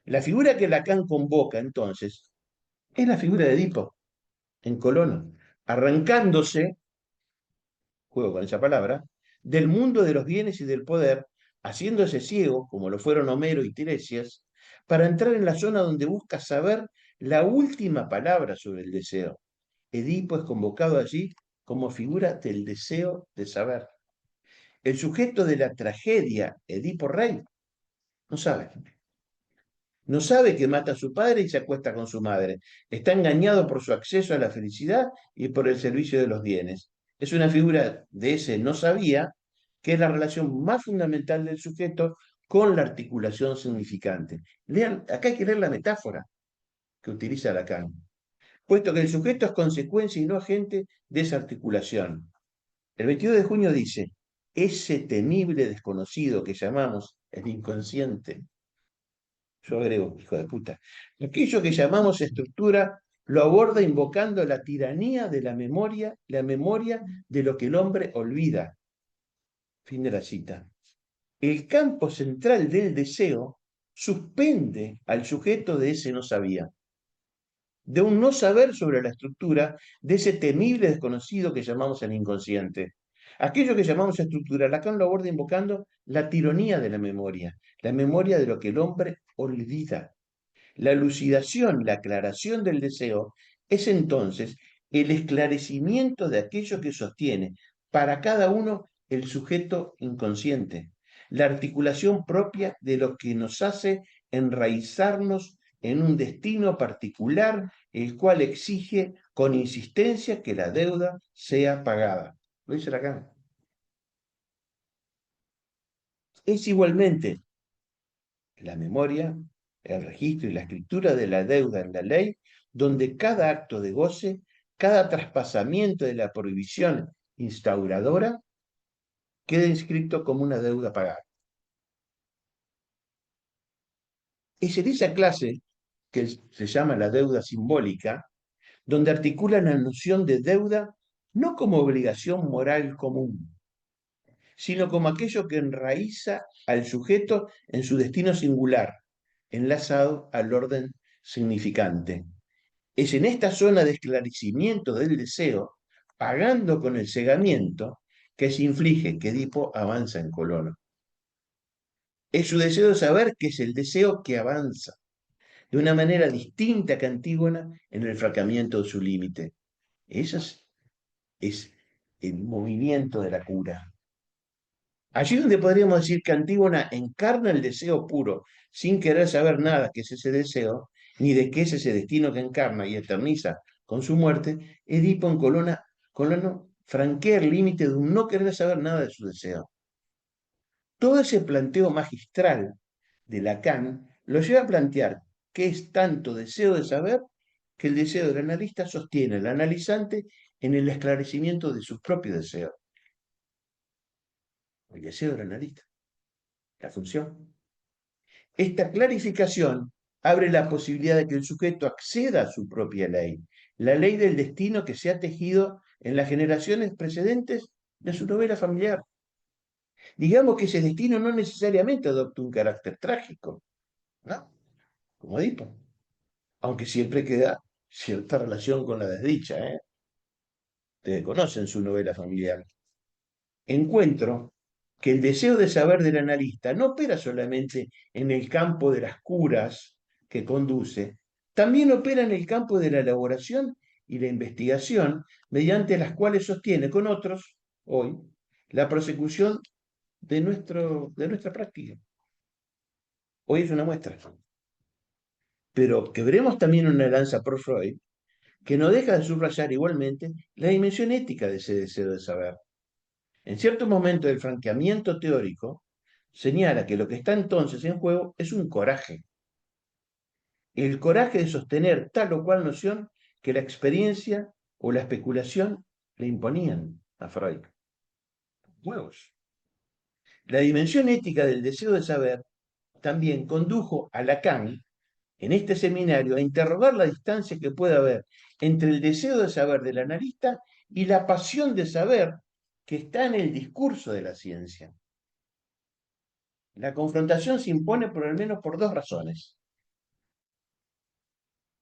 La figura que Lacan convoca entonces es la figura de Edipo en Colono, arrancándose, juego con esa palabra, del mundo de los bienes y del poder, haciéndose ciego, como lo fueron Homero y Tiresias, para entrar en la zona donde busca saber la última palabra sobre el deseo. Edipo es convocado allí como figura del deseo de saber. El sujeto de la tragedia, Edipo Rey, no sabe. No sabe que mata a su padre y se acuesta con su madre. Está engañado por su acceso a la felicidad y por el servicio de los bienes. Es una figura de ese no sabía, que es la relación más fundamental del sujeto con la articulación significante. Lean, acá hay que leer la metáfora que utiliza Lacan, puesto que el sujeto es consecuencia y no agente de esa articulación. El 22 de junio dice: ese temible desconocido que llamamos el inconsciente, yo agrego, hijo de puta, aquello que llamamos estructura lo aborda invocando la tiranía de la memoria de lo que el hombre olvida. Fin de la cita. El campo central del deseo suspende al sujeto de ese no sabía, de un no saber sobre la estructura de ese temible desconocido que llamamos el inconsciente. Aquello que llamamos estructura, Lacan lo aborda invocando la tiranía de la memoria de lo que el hombre olvida. La lucidación, la aclaración del deseo es entonces el esclarecimiento de aquello que sostiene para cada uno el sujeto inconsciente, la articulación propia de lo que nos hace enraizarnos en un destino particular, el cual exige con insistencia que la deuda sea pagada. Lo dice Lacan. Es igualmente la memoria, el registro y la escritura de la deuda en la ley, donde cada acto de goce, cada traspasamiento de la prohibición instauradora, queda inscrito como una deuda pagada. Es en esa clase que se llama la deuda simbólica, donde articula la noción de deuda no como obligación moral común, sino como aquello que enraiza al sujeto en su destino singular, enlazado al orden significante. Es en esta zona de esclarecimiento del deseo, pagando con el cegamiento, que se inflige que Edipo avanza en Colono. Es su deseo de saber que es el deseo que avanza, de una manera distinta que Antígona en el fracamiento de su límite. Eso es el movimiento de la cura. Allí donde podríamos decir que Antígona encarna el deseo puro, sin querer saber nada que es ese deseo, ni de qué es ese destino que encarna y eterniza con su muerte, Edipo en Colono franquea el límite de un no querer saber nada de su deseo. Todo ese planteo magistral de Lacan lo lleva a plantear que es tanto deseo de saber que el deseo del analista sostiene al analizante en el esclarecimiento de su propio deseo. El deseo del analista, la función. Esta clarificación abre la posibilidad de que el sujeto acceda a su propia ley, la ley del destino que se ha tejido en las generaciones precedentes de su novela familiar. Digamos que ese destino no necesariamente adopta un carácter trágico, ¿no? Como Edipo, aunque siempre queda cierta relación con la desdicha, ¿eh? Ustedes conocen su novela familiar. Encuentro que el deseo de saber del analista no opera solamente en el campo de las curas que conduce, también opera en el campo de la elaboración y la investigación, mediante las cuales sostiene con otros, hoy, la prosecución de nuestra práctica. Hoy es una muestra. Pero quebremos también una lanza por Freud, que no deja de subrayar igualmente la dimensión ética de ese deseo de saber. En cierto momento del franqueamiento teórico, señala que lo que está entonces en juego es un coraje. El coraje de sostener tal o cual noción que la experiencia o la especulación le imponían a Freud. Huevos. La dimensión ética del deseo de saber también condujo a Lacan, en este seminario, a interrogar la distancia que puede haber entre el deseo de saber del analista y la pasión de saber que está en el discurso de la ciencia. La confrontación se impone por al menos por dos razones.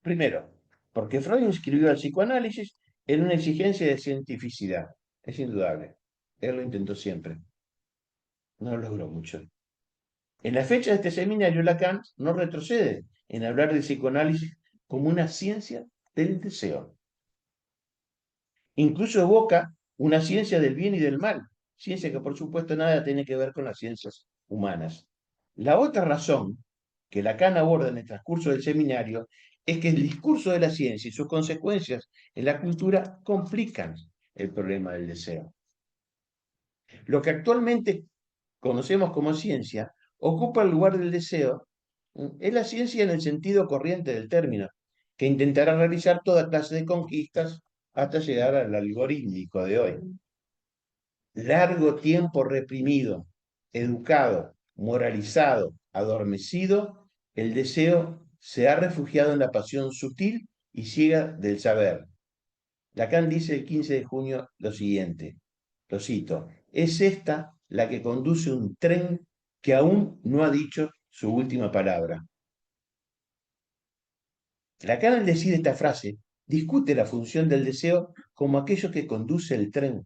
Primero, porque Freud inscribió al psicoanálisis en una exigencia de cientificidad. Es indudable. Él lo intentó siempre. No lo logró mucho. En la fecha de este seminario, Lacan no retrocede en hablar del psicoanálisis como una ciencia del deseo. Incluso evoca una ciencia del bien y del mal, ciencia que por supuesto nada tiene que ver con las ciencias humanas. La otra razón que Lacan aborda en el transcurso del seminario es que el discurso de la ciencia y sus consecuencias en la cultura complican el problema del deseo. Lo que actualmente conocemos como ciencia ocupa el lugar del deseo, es la ciencia en el sentido corriente del término, que intentará realizar toda clase de conquistas hasta llegar al algorítmico de hoy. Largo tiempo reprimido, educado, moralizado, adormecido, el deseo se ha refugiado en la pasión sutil y ciega del saber. Lacan dice el 15 de junio lo siguiente, lo cito, es esta la que conduce un tren que aún no ha dicho su última palabra. Lacan, al decir esta frase, discute la función del deseo como aquello que conduce el tren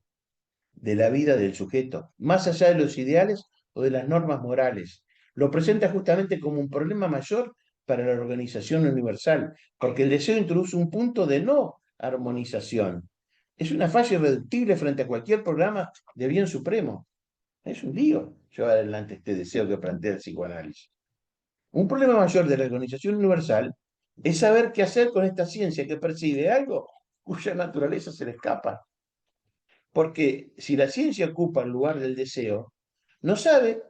de la vida del sujeto, más allá de los ideales o de las normas morales. Lo presenta justamente como un problema mayor para la organización universal, porque el deseo introduce un punto de no armonización. Es una falla irreductible frente a cualquier programa de bien supremo. Es un lío llevar adelante este deseo que plantea el psicoanálisis. Un problema mayor de la organización universal es saber qué hacer con esta ciencia que percibe algo cuya naturaleza se le escapa. Porque si la ciencia ocupa el lugar del deseo, no sabe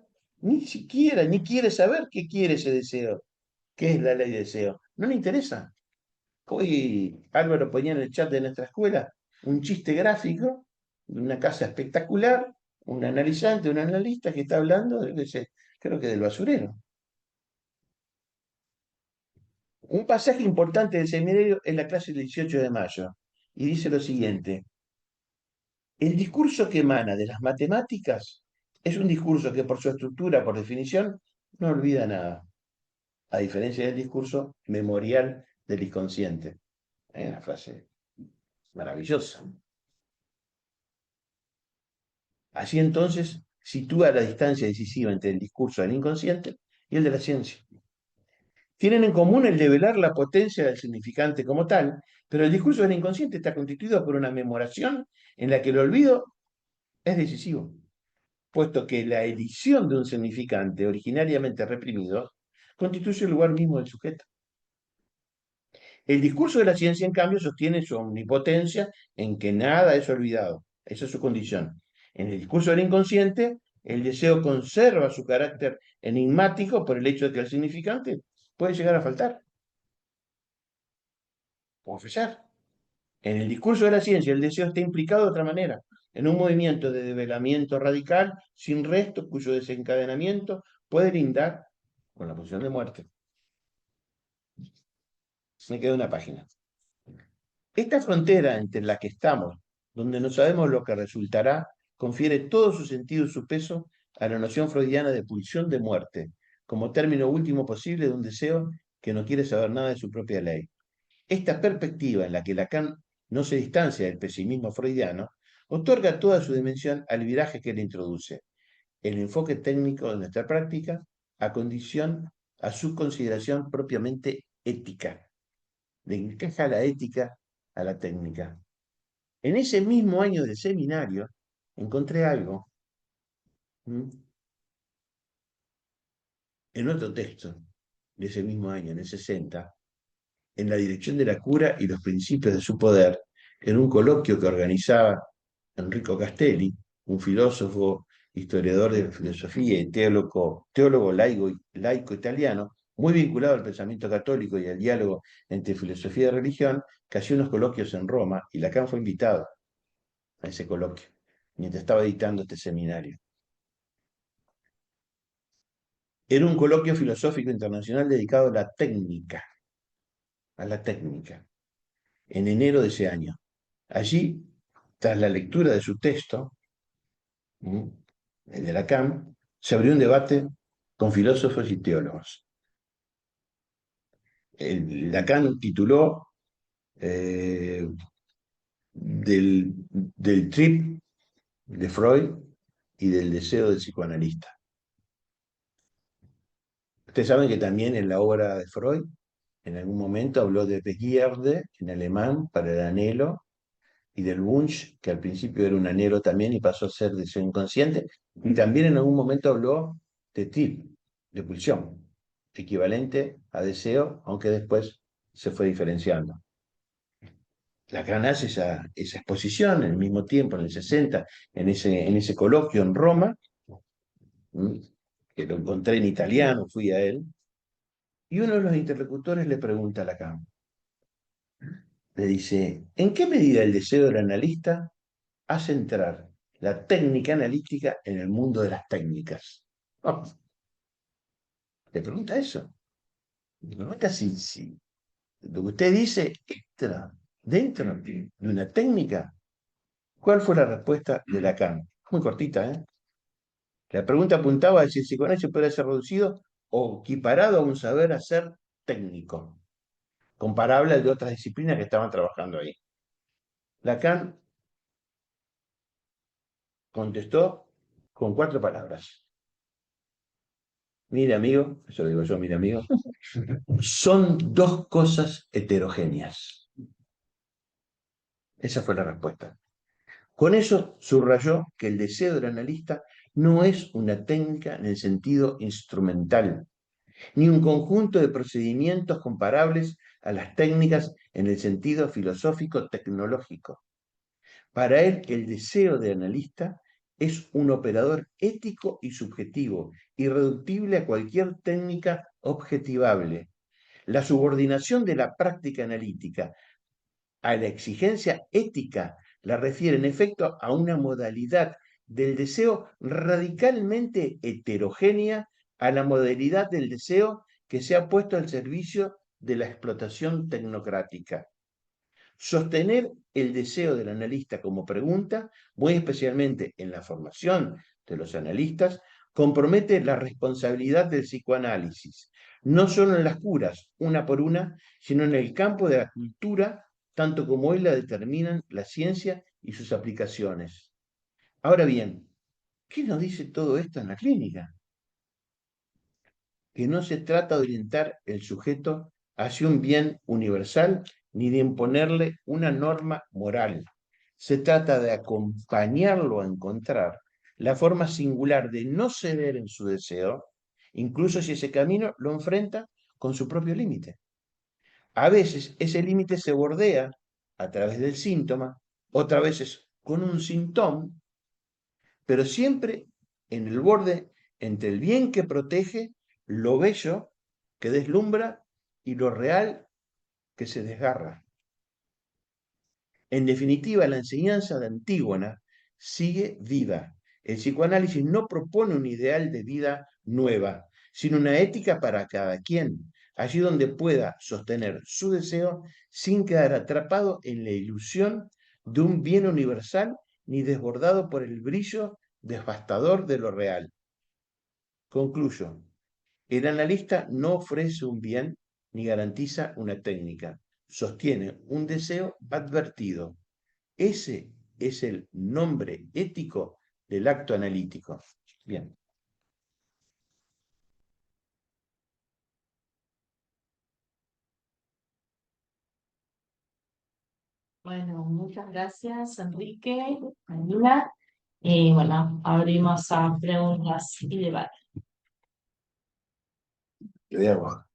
ni siquiera, ni quiere saber qué quiere ese deseo, qué es la ley de deseo. No le interesa. Hoy Álvaro ponía en el chat de nuestra escuela un chiste gráfico de una casa espectacular, un analizante, un analista que está hablando, creo que del basurero. Un pasaje importante del seminario es la clase del 18 de mayo, y dice lo siguiente: el discurso que emana de las matemáticas es un discurso que por su estructura, por definición, no olvida nada, a diferencia del discurso memorial del inconsciente. Es una frase maravillosa. Así entonces sitúa la distancia decisiva entre el discurso del inconsciente y el de la ciencia. Tienen en común el develar la potencia del significante como tal, pero el discurso del inconsciente está constituido por una memoración en la que el olvido es decisivo, puesto que la elisión de un significante originariamente reprimido constituye el lugar mismo del sujeto. El discurso de la ciencia, en cambio, sostiene su omnipotencia en que nada es olvidado. Esa es su condición. En el discurso del inconsciente, el deseo conserva su carácter enigmático por el hecho de que el significante puede llegar a faltar o a fallar. En el discurso de la ciencia, el deseo está implicado de otra manera, en un movimiento de develamiento radical, sin resto, cuyo desencadenamiento puede lindar con la posición de muerte. Me queda una página. Esta frontera entre la que estamos, donde no sabemos lo que resultará, confiere todo su sentido y su peso a la noción freudiana de pulsión de muerte, como término último posible de un deseo que no quiere saber nada de su propia ley. Esta perspectiva en la que Lacan no se distancia del pesimismo freudiano, otorga toda su dimensión al viraje que le introduce, el enfoque técnico de nuestra práctica, a su consideración propiamente ética. Le encaja la ética a la técnica. En ese mismo año del seminario encontré algo, en otro texto de ese mismo año, en el 60, en la dirección de la cura y los principios de su poder, en un coloquio que organizaba Enrico Castelli, un filósofo, historiador de la filosofía y teólogo laico italiano, muy vinculado al pensamiento católico y al diálogo entre filosofía y religión, que hacía unos coloquios en Roma, y Lacan fue invitado a ese coloquio, mientras estaba editando este seminario. Era un coloquio filosófico internacional dedicado a la técnica, en enero de ese año. Allí, tras la lectura de su texto, el de Lacan, se abrió un debate con filósofos y teólogos. Lacan tituló del trip de Freud y del deseo del psicoanalista. Ustedes saben que también en la obra de Freud, en algún momento habló de Begierde, en alemán, para el anhelo, y del Wunsch, que al principio era un anhelo también y pasó a ser deseo inconsciente, y también en algún momento habló de Trieb, de pulsión, equivalente a deseo, aunque después se fue diferenciando. Lacan hace esa exposición en el mismo tiempo, en el 60, en ese coloquio en Roma, que lo encontré en italiano, fui a él, y uno de los interlocutores le pregunta a Lacan, le dice, ¿en qué medida el deseo del analista hace entrar la técnica analítica en el mundo de las técnicas? Le pregunta eso. Le pregunta si lo que usted dice entra dentro de una técnica. ¿Cuál fue la respuesta de Lacan? Muy cortita, ¿eh? La pregunta apuntaba a si el psicoanálisis puede ser reducido o equiparado a un saber hacer técnico, comparable al de otras disciplinas que estaban trabajando ahí. Lacan contestó con 4 palabras. Mire, amigo, eso lo digo yo, mire, amigo, son 2 cosas heterogéneas. Esa fue la respuesta. Con eso subrayó que el deseo del analista no es una técnica en el sentido instrumental, ni un conjunto de procedimientos comparables a las técnicas en el sentido filosófico-tecnológico. Para él, el deseo de analista es un operador ético y subjetivo, irreductible a cualquier técnica objetivable. La subordinación de la práctica analítica a la exigencia ética la refiere en efecto a una modalidad del deseo radicalmente heterogénea a la modalidad del deseo que se ha puesto al servicio de la explotación tecnocrática. Sostener el deseo del analista como pregunta, muy especialmente en la formación de los analistas, compromete la responsabilidad del psicoanálisis, no solo en las curas, una por una, sino en el campo de la cultura, tanto como hoy la determinan la ciencia y sus aplicaciones. Ahora bien, ¿qué nos dice todo esto en la clínica? Que no se trata de orientar el sujeto hacia un bien universal ni de imponerle una norma moral. Se trata de acompañarlo a encontrar la forma singular de no ceder en su deseo, incluso si ese camino lo enfrenta con su propio límite. A veces ese límite se bordea a través del síntoma, otras veces con un síntoma, pero siempre en el borde entre el bien que protege, lo bello que deslumbra y lo real que se desgarra. En definitiva, la enseñanza de Antígona sigue viva. El psicoanálisis no propone un ideal de vida nueva, sino una ética para cada quien, allí donde pueda sostener su deseo sin quedar atrapado en la ilusión de un bien universal ni desbordado por el brillo devastador de lo real. Concluyo. El analista no ofrece un bien ni garantiza una técnica. Sostiene un deseo advertido. Ese es el nombre ético del acto analítico. Bien. Bueno, muchas gracias, Enrique, Camila. Y bueno, abrimos a preguntas y debate. De agua.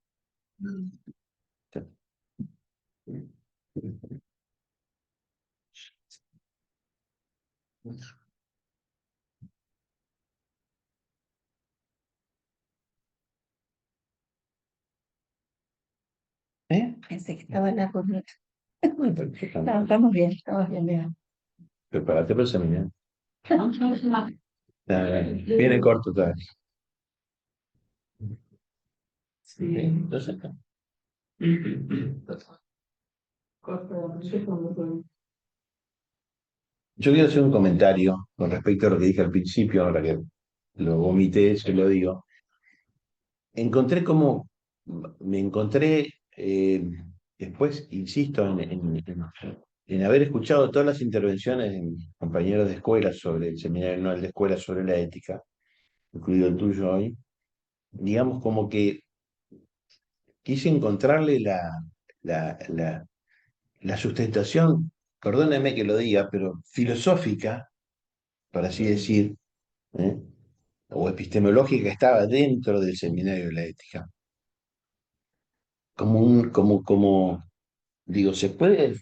¿Eh? Pensé que estaba la comida. Perfecto. No, estamos bien, bien. Prepárate para el seminario. Viene corto todavía. Sí. Entonces, yo quiero hacer un comentario con respecto a lo que dije al principio, ahora que lo vomité, se lo digo. Encontré como, me encontré, después, insisto, en haber escuchado todas las intervenciones de mis compañeros de escuela sobre el seminario anual de escuela sobre la ética, incluido el tuyo hoy, digamos como que quise encontrarle la sustentación, perdóneme que lo diga, pero filosófica, por así decir, ¿eh? O epistemológica que estaba dentro del seminario de la ética. Digo, se puede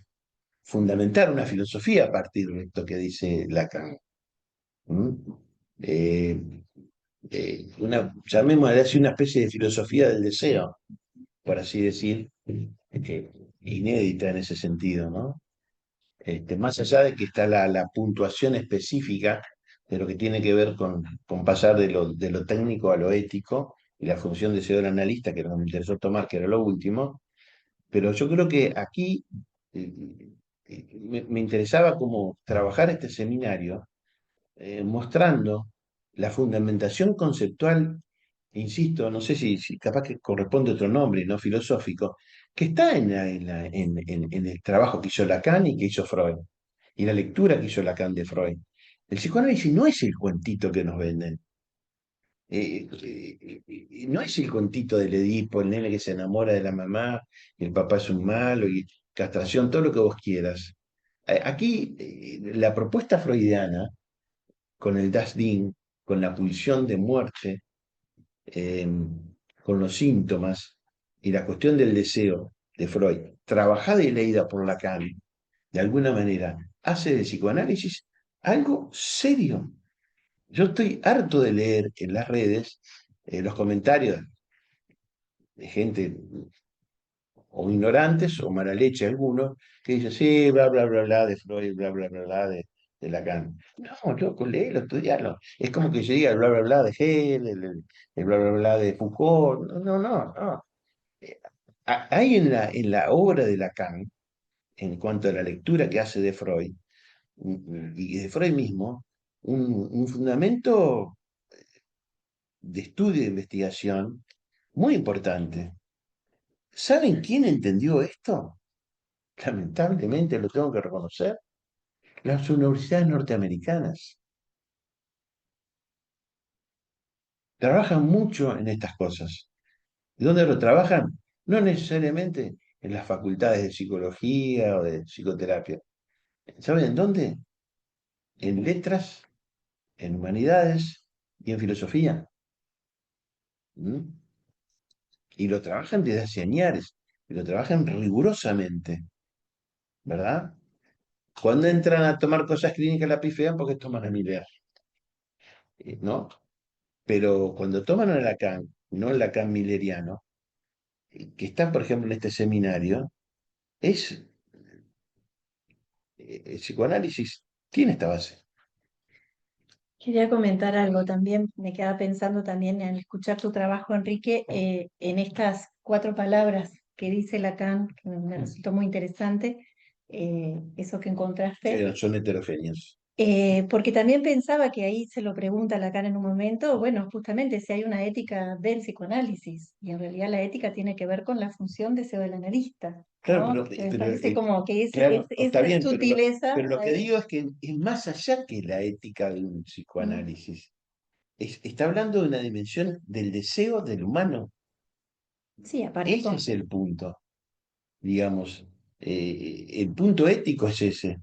fundamentar una filosofía a partir de esto que dice Lacan. ¿Mm? Eh, llamémosle así una especie de filosofía del deseo, por así decir, inédita en ese sentido, ¿no? Más allá de que está la puntuación específica de lo que tiene que ver con pasar de lo técnico a lo ético y la función de ser analista, que nos interesó tomar, que era lo último, Pero yo creo que aquí me interesaba como trabajar este seminario mostrando la fundamentación conceptual, insisto, no sé si capaz que corresponde otro nombre, no filosófico, que está en el trabajo que hizo Lacan y que hizo Freud, y la lectura que hizo Lacan de Freud. El psicoanálisis no es el cuentito que nos venden. No es el cuentito del Edipo, el nene que se enamora de la mamá, y el papá es un malo, y castración, todo lo que vos quieras. Aquí, la propuesta freudiana, con el Das Ding, con la pulsión de muerte, eh, con los síntomas, y la cuestión del deseo de Freud, trabajada y leída por Lacan, de alguna manera, hace del psicoanálisis algo serio. Yo estoy harto de leer en las redes los comentarios de gente o ignorantes o mala leche algunos que dicen, sí, bla, bla, bla, bla, de Freud, bla, bla, bla, bla, de Lacan. No, loco, léelo, estudialo. Es como que yo diga el bla, bla, bla de Hegel, el bla, bla, bla de Foucault. No, no, no, no. Eh, Hay en la obra de Lacan, en cuanto a la lectura que hace de Freud, y de Freud mismo, un fundamento de estudio e investigación muy importante. ¿Saben quién entendió esto? Lamentablemente lo tengo que reconocer. Las universidades norteamericanas trabajan mucho en estas cosas. ¿Y dónde lo trabajan? No necesariamente en las facultades de psicología o de psicoterapia. ¿Saben en dónde? En letras, en humanidades y en filosofía. ¿Mm? Y lo trabajan desde hace años, y lo trabajan rigurosamente, ¿verdad? Cuando entran a tomar cosas clínicas la pifean porque toman a Miller, ¿no? Pero cuando toman a Lacan, no el Lacan milleriano, que están, por ejemplo, en este seminario, es el psicoanálisis tiene esta base. Quería comentar algo también, me quedaba pensando también en escuchar tu trabajo, Enrique, en estas 4 palabras que dice Lacan, que me resultó muy interesante, eso que encontraste. Son heterogéneos. Porque también pensaba que ahí se lo pregunta Lacan en un momento, bueno, justamente si hay una ética del psicoanálisis, y en realidad la ética tiene que ver con la función deseo del analista, Claro, ¿no? Que me pero, parece como que claro, está esa bien, sutileza pero lo que ahí. digo es que es más allá que la ética de un Mm. psicoanálisis. Está hablando de una dimensión del deseo del humano. Sí, aparte Ese es el punto, digamos. El punto ético es ese,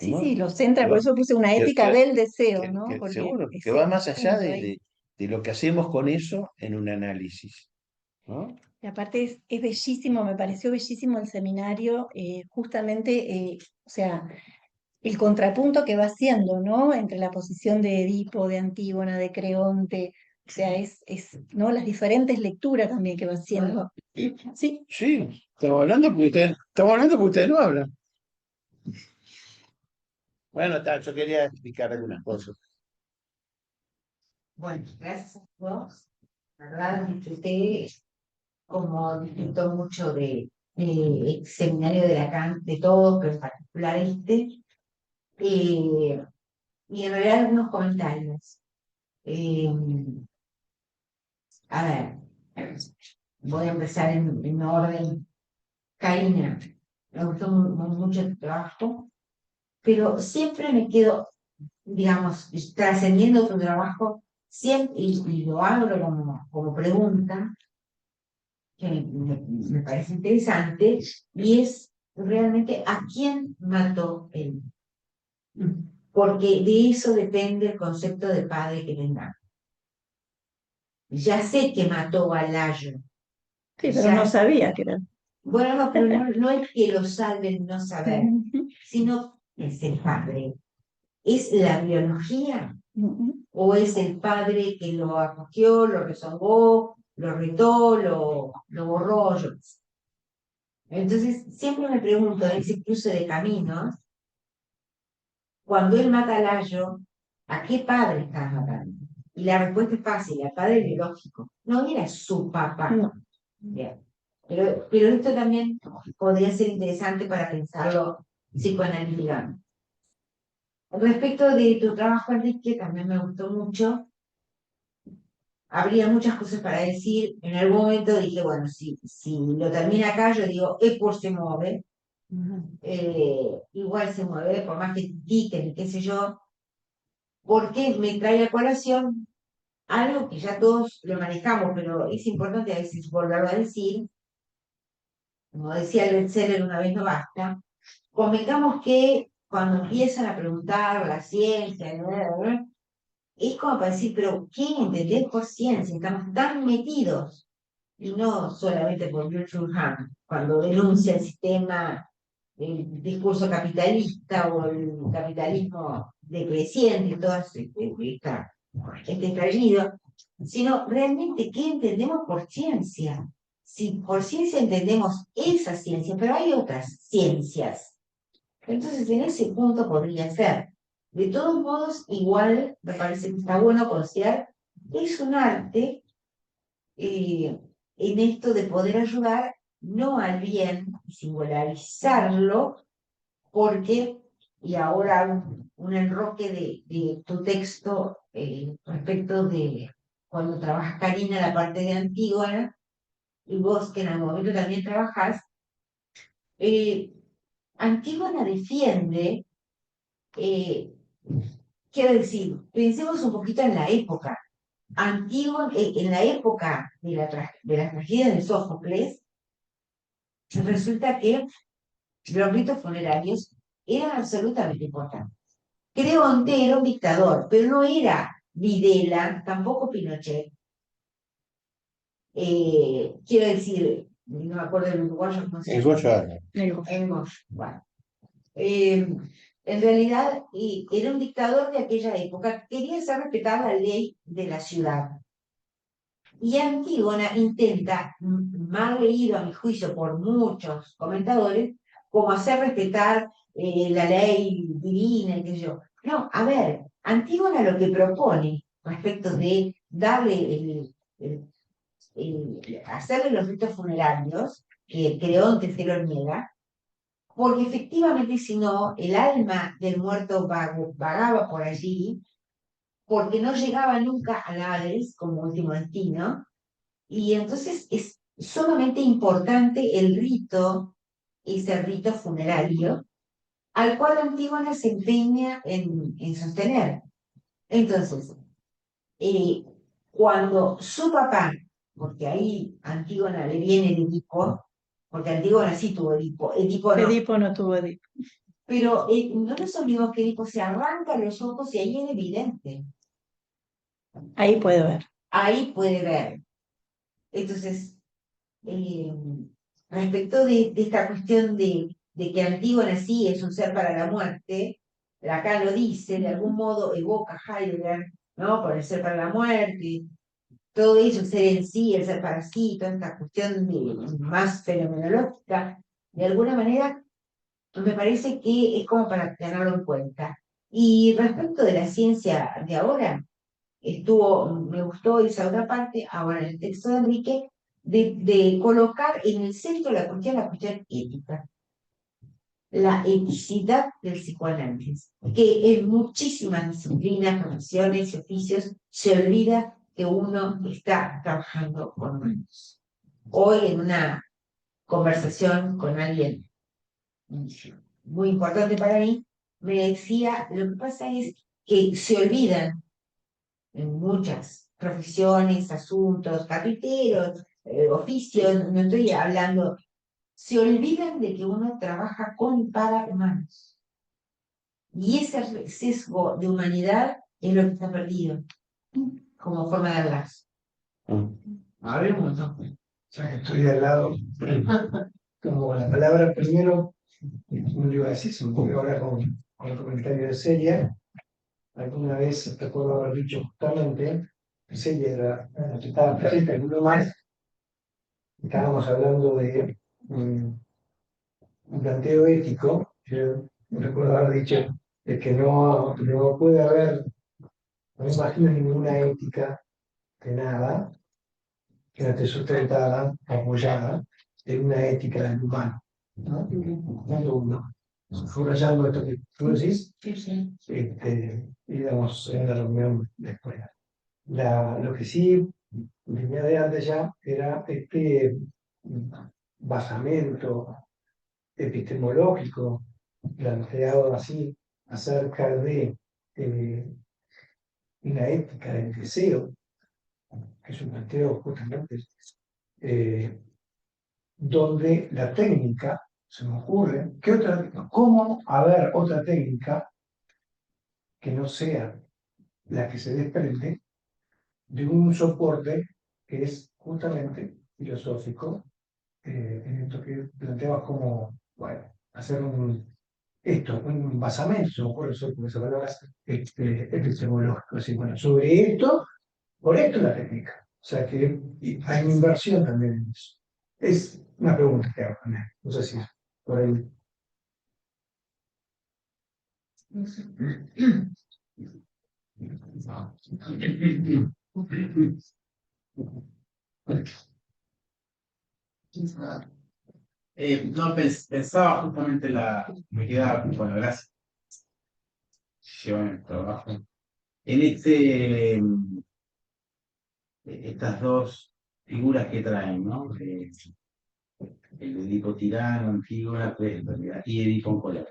sí, sí, ¿no? lo Que centra, por va, eso puse una que- ética que- del deseo, ¿no? Porque seguro, que es va el más allá punto ahí. de lo que hacemos con eso en un análisis, ¿no? Y aparte es bellísimo, me pareció bellísimo el seminario, justamente, o sea, el contrapunto que va haciendo, ¿no? Entre la posición de Edipo, de Antígona, de Creonte, o sea, ¿no? Las diferentes lecturas también que va haciendo. Sí, Sí, estamos hablando porque ustedes no hablan. Bueno, yo quería explicar algunas cosas. Bueno, gracias a todos. La verdad, disfruté, como disfruto mucho el seminario de Lacan, de todos, pero en particular este. eh, y en realidad algunos comentarios. Eh, a ver, voy a empezar en orden. Karina, me gustó mucho tu trabajo, pero siempre me quedo, digamos, trascendiendo tu trabajo, siempre, y lo abro como pregunta, que me parece interesante, y es realmente a quién mató él. Porque de eso depende el concepto de padre que tengamos. Ya sé que mató a Layo. sí, pero no Ya, sabía que era. bueno, no, pero no es que lo salven no saber, sino es el padre. ¿Es la biología? ¿O es el padre que lo acogió, lo rezongó, lo retó, lo borró? Yo qué sé? Entonces, siempre me pregunto en ese cruce de caminos, cuando él mata a Layo, ¿a qué padre está matando? Y la respuesta es fácil, al padre biológico. No era su papá. No. Bien. Pero esto también podría ser interesante para pensarlo psicoanalíticamente. Respecto de tu trabajo, Enrique, también me gustó mucho. Habría muchas cosas para decir. En algún momento dije, bueno, si lo termina acá, yo digo, Epur se mueve. Igual se mueve, por más que critiquen y qué sé yo, porque me trae a colación algo que ya todos lo manejamos, pero es importante a veces volverlo a decir. Como decía el bestseller, una vez no basta. Convengamos que cuando empiezan a preguntar la ciencia, es como para decir, pero ¿qué entendés por ciencia? Estamos tan metidos, y no solamente por Gertrude Hahn, cuando denuncia el sistema, el discurso capitalista o el capitalismo decreciente, todo este estallido, sino realmente qué entendemos por ciencia. Si por ciencia entendemos esa ciencia, pero hay otras ciencias. Entonces, en ese punto podría ser. De todos modos, igual me parece que está bueno considerar que es un arte en esto de poder ayudar no al bien, singularizarlo, porque, y ahora un enroque de tu texto respecto de cuando trabaja Karina la parte de Antígona, y vos que en algún momento también trabajás, Antígona defiende, quiero decir, pensemos un poquito en la época. Antígona, en la época de las tragedias de Sófocles, resulta que los ritos funerarios eran absolutamente importantes. Creonte era un dictador, pero no era Videla, tampoco Pinochet. Quiero decir, no me acuerdo del uruguayo, ¿cómo se El llama? Goyo Arne. El Goyo, bueno. En realidad era un dictador de aquella época, quería hacer respetar la ley de la ciudad. Y Antígona intenta, mal leído a mi juicio por muchos comentadores, como hacer respetar la ley divina y qué sé yo. No, a ver, Antígona lo que propone respecto de darle hacerle los ritos funerarios, que Creonte se lo niega, porque efectivamente si no, el alma del muerto vagaba por allí, porque no llegaba nunca al Hades como último destino, y entonces es sumamente importante el rito, ese rito funerario, al cual Antígona se empeña en sostener. Entonces, eh, cuando su papá, porque ahí Antígona le viene de Edipo, porque Antígona sí tuvo Edipo no, Edipo no tuvo Edipo. pero no nos olvidemos que Edipo se arranca los ojos y ahí es evidente, Ahí puedo ver. ahí puede ver. Entonces, eh, respecto de esta cuestión de que Antígona sí es un ser para la muerte, acá lo dice, de algún modo evoca Heidegger, ¿no? Por el ser para la muerte, todo eso, el ser en sí, el ser para sí, toda esta cuestión más fenomenológica, de alguna manera me parece que es como para tenerlo en cuenta. Y respecto de la ciencia de ahora, me gustó esa otra parte, ahora en el texto de Enrique, de colocar en el centro la cuestión ética, la eticidad del psicoanálisis, que en muchísimas disciplinas, profesiones y oficios se olvida que uno está trabajando con humanos. Hoy en una conversación con alguien muy importante para mí, me decía, lo que pasa es que se olvidan en muchas profesiones, asuntos, carpinteros, oficios, no estoy hablando, se olvidan de que uno trabaja con y para humanos. Y ese sesgo de humanidad es lo que está perdido como forma de hablar. A ver, un montón. Ya que estoy al lado, como la palabra primero, no le iba a decir, se me ocurrió ahora con el comentario de Celia. Alguna vez recuerdo haber dicho justamente, Celia era la que estaba frente a uno más, estábamos hablando de un planteo ético. Yo recuerdo haber dicho de que no puede haber, no me imagino ninguna ética de nada que no esté sustentada, apoyada de una ética del humano, ¿no? Punto uno. Subrayando esto que tú decís, Sí, sí. digamos, en la reunión de escuela. Lo que sí venía de antes ya era este basamento epistemológico planteado así acerca de una ética del deseo, que es un planteo justamente donde la técnica, se me ocurre, ¿cómo haber otra técnica que no sea la que se desprende de un soporte que es justamente filosófico, en esto que planteabas como, bueno, hacer un basamento, se me ocurre eso, con esa palabra, epistemológico, así, bueno, sobre esto, por esto la técnica. O sea que hay una inversión también en eso. Es una pregunta que hago también, no sé si por ahí. No, pensaba justamente me quedaba, bueno, gracias, llevan el trabajo. En estas dos figuras que traen, ¿no? El Edipo tirano, Antígona, pues, en realidad, y Edipo en cólera.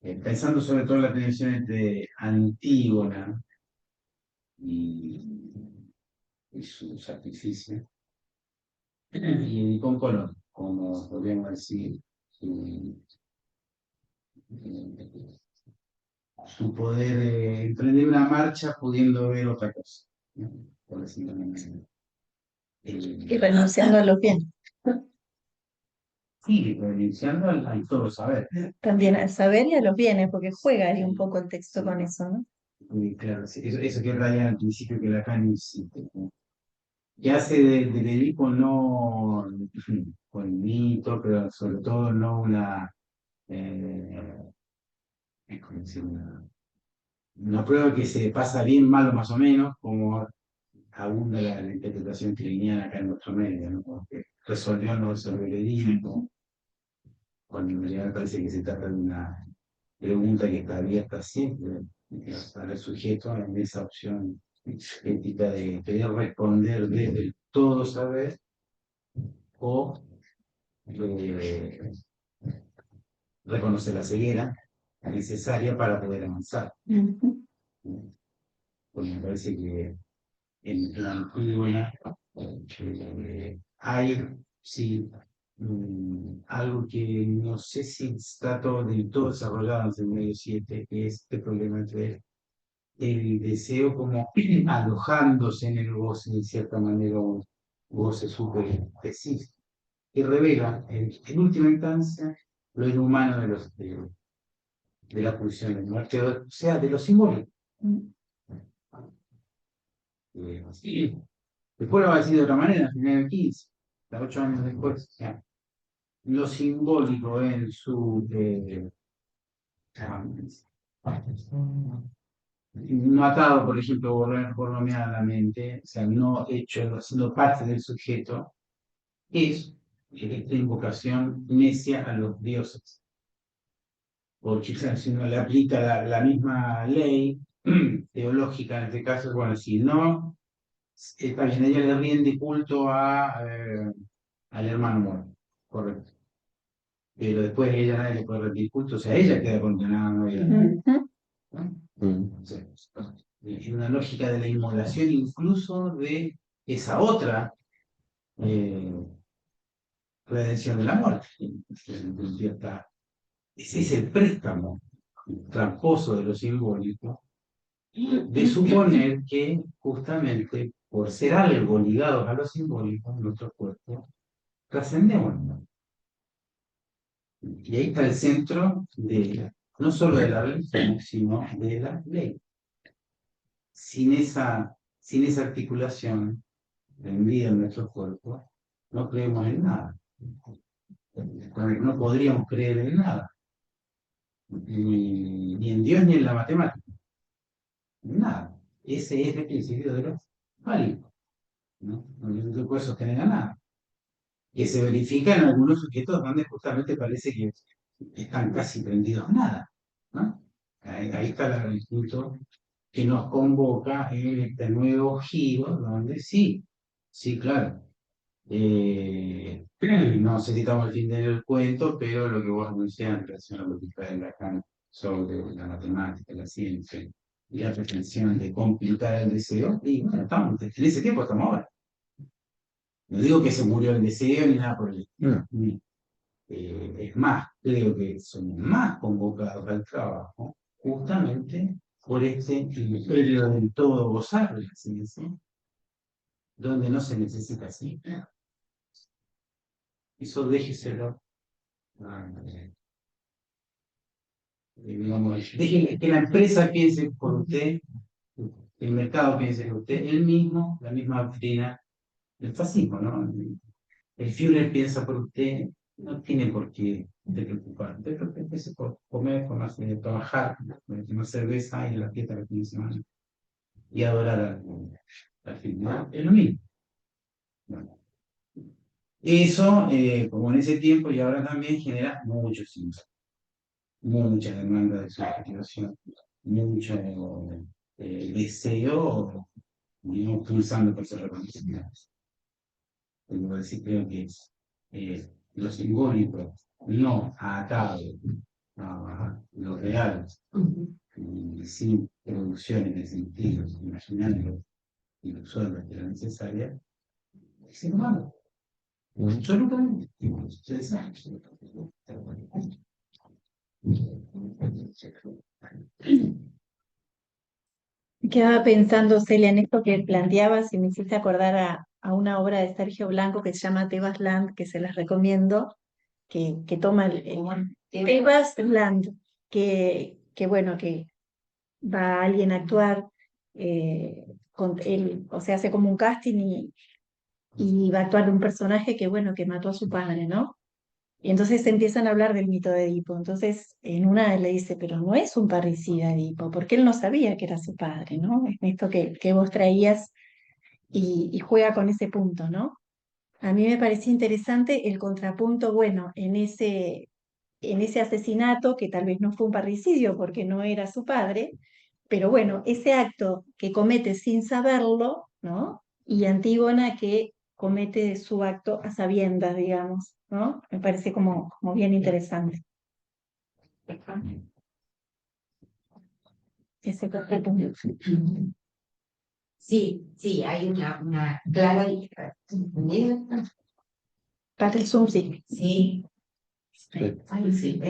Pensando sobre todo en la tensión entre Antígona y, y su sacrificio, y Edipo en Colón, como podríamos decir, su poder emprender una marcha pudiendo ver otra cosa, ¿no? Por decirlo de una manera. Y renunciando a los bienes. Sí, renunciando al todo saber. También al saber y a los bienes, porque juega ahí un poco el texto con eso, ¿no? Claro, sí, eso que traía al principio que Lacan insiste, ¿no? Que hace del Edipo no un mito, pero sobre todo no una, eh, ¿cómo decir? Una prueba que se pasa bien, mal o más o menos, como abunda la interpretación cliniana acá en nuestro medio, ¿no? Como que resolvió o no resolvió el Edipo, cuando en realidad me parece que se trata de una pregunta que está abierta siempre para el sujeto en esa opción ética de querer responder desde el todo saber o reconocer la ceguera necesaria para poder avanzar. Porque me parece que en la Antígona hay, sí, algo que no sé si está todo del todo desarrollado en el medio 7, que es este problema entre el deseo como alojándose en el goce, de cierta manera, un goce súper específico, que revela, en última instancia, lo inhumano de la pulsión de muerte, o sea, de lo simbólico. Sí. Después lo va a decir de otra manera, en el 15, 8 años después. O sea, lo simbólico en su no atado, por ejemplo, borromeadamente, o sea, no hecho, siendo parte del sujeto, es esta invocación necia a los dioses. Porque si uno le aplica la misma ley teológica en este caso, bueno, si no, está bien, ella le rinde culto al hermano muerto, correcto. Pero después ella nadie le puede rendir culto, o sea, ella queda condenada a no ir. En una lógica de la inmolación incluso de esa otra redención de la muerte. Ese es el préstamo tramposo de lo simbólico, de suponer que justamente por ser algo ligado a lo simbólico, nuestro cuerpo, trascendemos. Y ahí está el centro no solo de la religión, sino de la ley. Sin esa articulación en vida en nuestro cuerpo, no creemos en nada. No podríamos creer en nada. Ni en Dios ni en la matemática. Nada. Ese es el principio de lo válido. ¿No? No puede sostener a nada. que se verifica en algunos sujetos donde justamente parece que están casi prendidos a nada, ¿no? Ahí está el punto que nos convoca en este nuevo giro, donde sí, sí, claro. No sé si estamos al fin del cuento, pero lo que vos anunciás en relación a lo que trae Lacan sobre la matemática, la ciencia y la pretensión de complicar el deseo, y bueno, estamos, en ese tiempo estamos ahora. No digo que se murió el deseo ni nada por el estilo. Es más, creo que somos más convocados al trabajo justamente por este imperio del todo gozar de la ciencia, donde no se necesita así. Eso déjeselo. Digamos, deje que la empresa piense por usted, el mercado piense por usted, él mismo, la misma doctrina del fascismo, ¿no? El Führer piensa por usted, no tiene por qué te preocupar. Usted empiece por comer, por trabajar, por tomar cerveza y la fiesta de fin de semana y adorar al fin. ¿No? Es lo mismo. Bueno, eso, como en ese tiempo y ahora también, genera muchos síntomas, mucha demanda de subjetivación, mucho deseo, ¿no? Pulsando por ser reconocimientos. Tengo que decir, creo que lo simbólico, no atado a lo real, sin producciones de sentidos imaginarios y ilusoras que era necesaria, es humano. Absolutamente. Ustedes saben. Quedaba pensando, Celia, en esto que planteabas y me hiciste acordar a una obra de Sergio Blanco que se llama Tebas Land, que se las recomiendo, que toma Tebas Land, que bueno, que va alguien a actuar, con él, o sea, hace como un casting y va a actuar un personaje que bueno, que mató a su padre, ¿no? Y entonces empiezan a hablar del mito de Edipo. Entonces, en una él le dice, pero no es un parricida Edipo, porque él no sabía que era su padre, ¿no? Es esto que vos traías y juega con ese punto, ¿no? A mí me parecía interesante el contrapunto, bueno, en ese asesinato, que tal vez no fue un parricidio porque no era su padre, pero bueno, ese acto que comete sin saberlo, ¿no? Y Antígona que comete su acto a sabiendas, digamos, ¿no? Me parece como bien interesante. Ese contrapunto. Sí, sí, hay una clara diferencia. Para el Zoom, sí. Sí, Sí. ay, sí.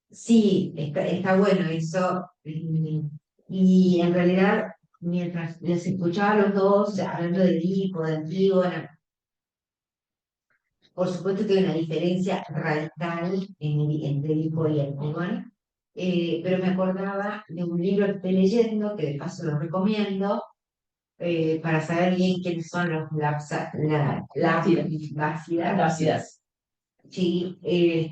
Sí, está bueno eso. Y en realidad, mientras les escuchaba a los dos hablando de Edipo, de Antígona, por supuesto que hay una diferencia radical entre Edipo y Antígona, pero me acordaba de un libro que estoy leyendo, que de paso lo recomiendo, para saber bien quiénes son los lápidas. Sí, y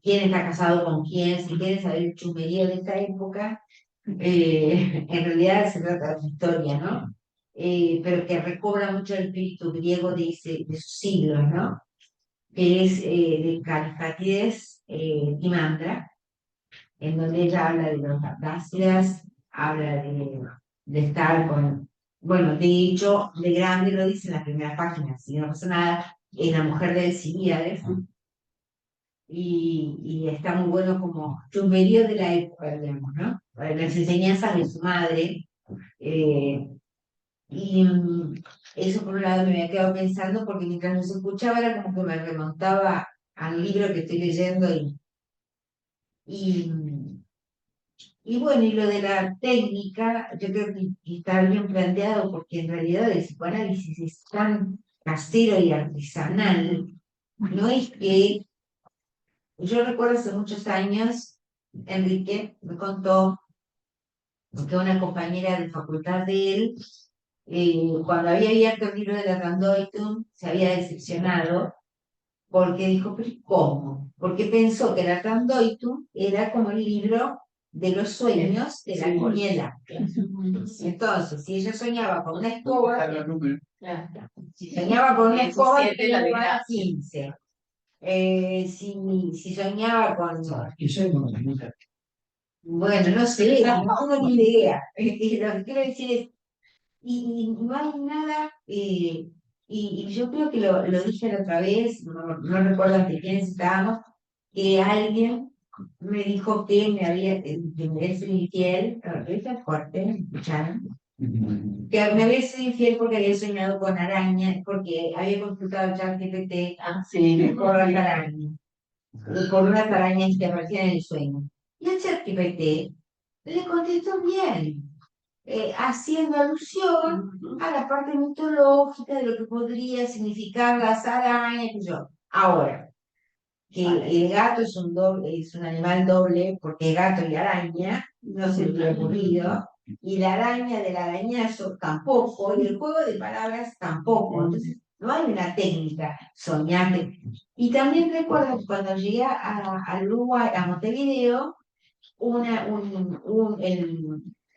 quién está casado con quién, si quieren saber el chusmerío de esa época, en realidad se trata de una historia, ¿no? Pero que recobra mucho el espíritu griego de sus siglos, ¿no? Que es de Califatides Timandra, en donde ella habla de los Abdácidas, habla de estar con, bueno, de hecho, de grande lo dice en la primera página, si no pasa nada, es la mujer de Alcibíades, y está muy bueno como chusmerío de la época, digamos, ¿no? Las enseñanzas de su madre, y eso por un lado me había quedado pensando porque mientras los escuchaba era como que me remontaba al libro que estoy leyendo y, y bueno, y lo de la técnica, yo creo que está bien planteado porque en realidad el psicoanálisis es tan casero y artesanal, no es que, yo recuerdo hace muchos años, Enrique me contó que una compañera de facultad de él, cuando había abierto el libro de la Randoitum, se había decepcionado porque dijo, pero ¿cómo? Porque pensó que la Randoitum era como el libro de los sueños de la Sí. niñera. Entonces, si ella soñaba con una escoba, si soñaba con una escoba, 17 la tenía desgracia. 15. Si soñaba con, Y soy muy bueno, no sé, no tengo ni idea. Lo que quiero decir es, y no hay nada, y yo creo que lo dije la otra vez, no recuerdo ante quiénes estábamos, que alguien me dijo que me había, que me había sido infiel, ahorita fuerte, ¿me escucharon? Que me había sido infiel porque había soñado con arañas, porque había consultado ChatGPT Sí. por las arañas, por unas arañas que aparecían en el sueño. Y el ChatGPT le contestó bien, haciendo alusión a la parte mitológica de lo que podría significar las arañas, que yo. Ahora, que el gato es es un animal doble, porque gato y araña, no se me ha ocurrido, y la araña del arañazo tampoco, y el juego de palabras tampoco. Entonces, no hay una técnica soñante. Y también recuerdo que cuando llegué a Uruguay, a Montevideo,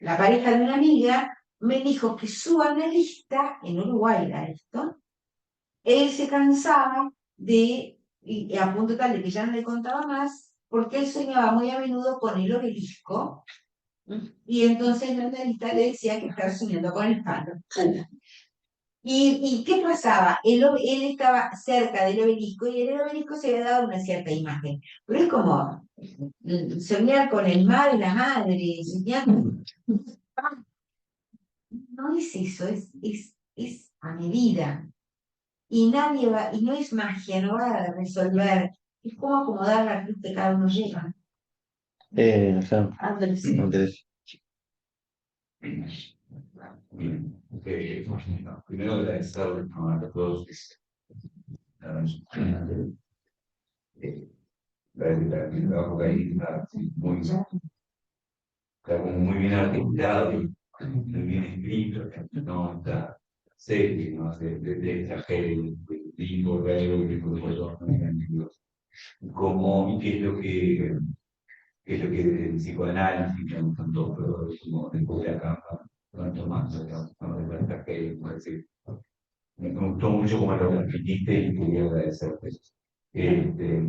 la pareja de una amiga me dijo que su analista, en Uruguay era esto, él se cansaba y a punto tal de que ya no le contaba más, porque él soñaba muy a menudo con el obelisco, y entonces el analista le decía que estaba soñando con el palo. ¿Y qué pasaba? Él estaba cerca del obelisco y en el obelisco se había dado una cierta imagen. Pero es como soñar con el mar y la madre, soñar no es eso, es a medida. Y nadie va, y no es magia, no va a resolver, es como acomodar la cruz que cada uno lleva. Andrés. Andrés. Bien, primero agradecer a todos el trabajo que hay está muy bien articulado, muy bien escrito, ¿no? Está serio, ¿no? De tragedia, de tipo, de color, como qué es lo que el psicoanálisis, tanto como el de acá, tanto más, ¿no? De la tragedia, como decir. Me gustó mucho cómo lo transmitiste y quería agradecerte. Este,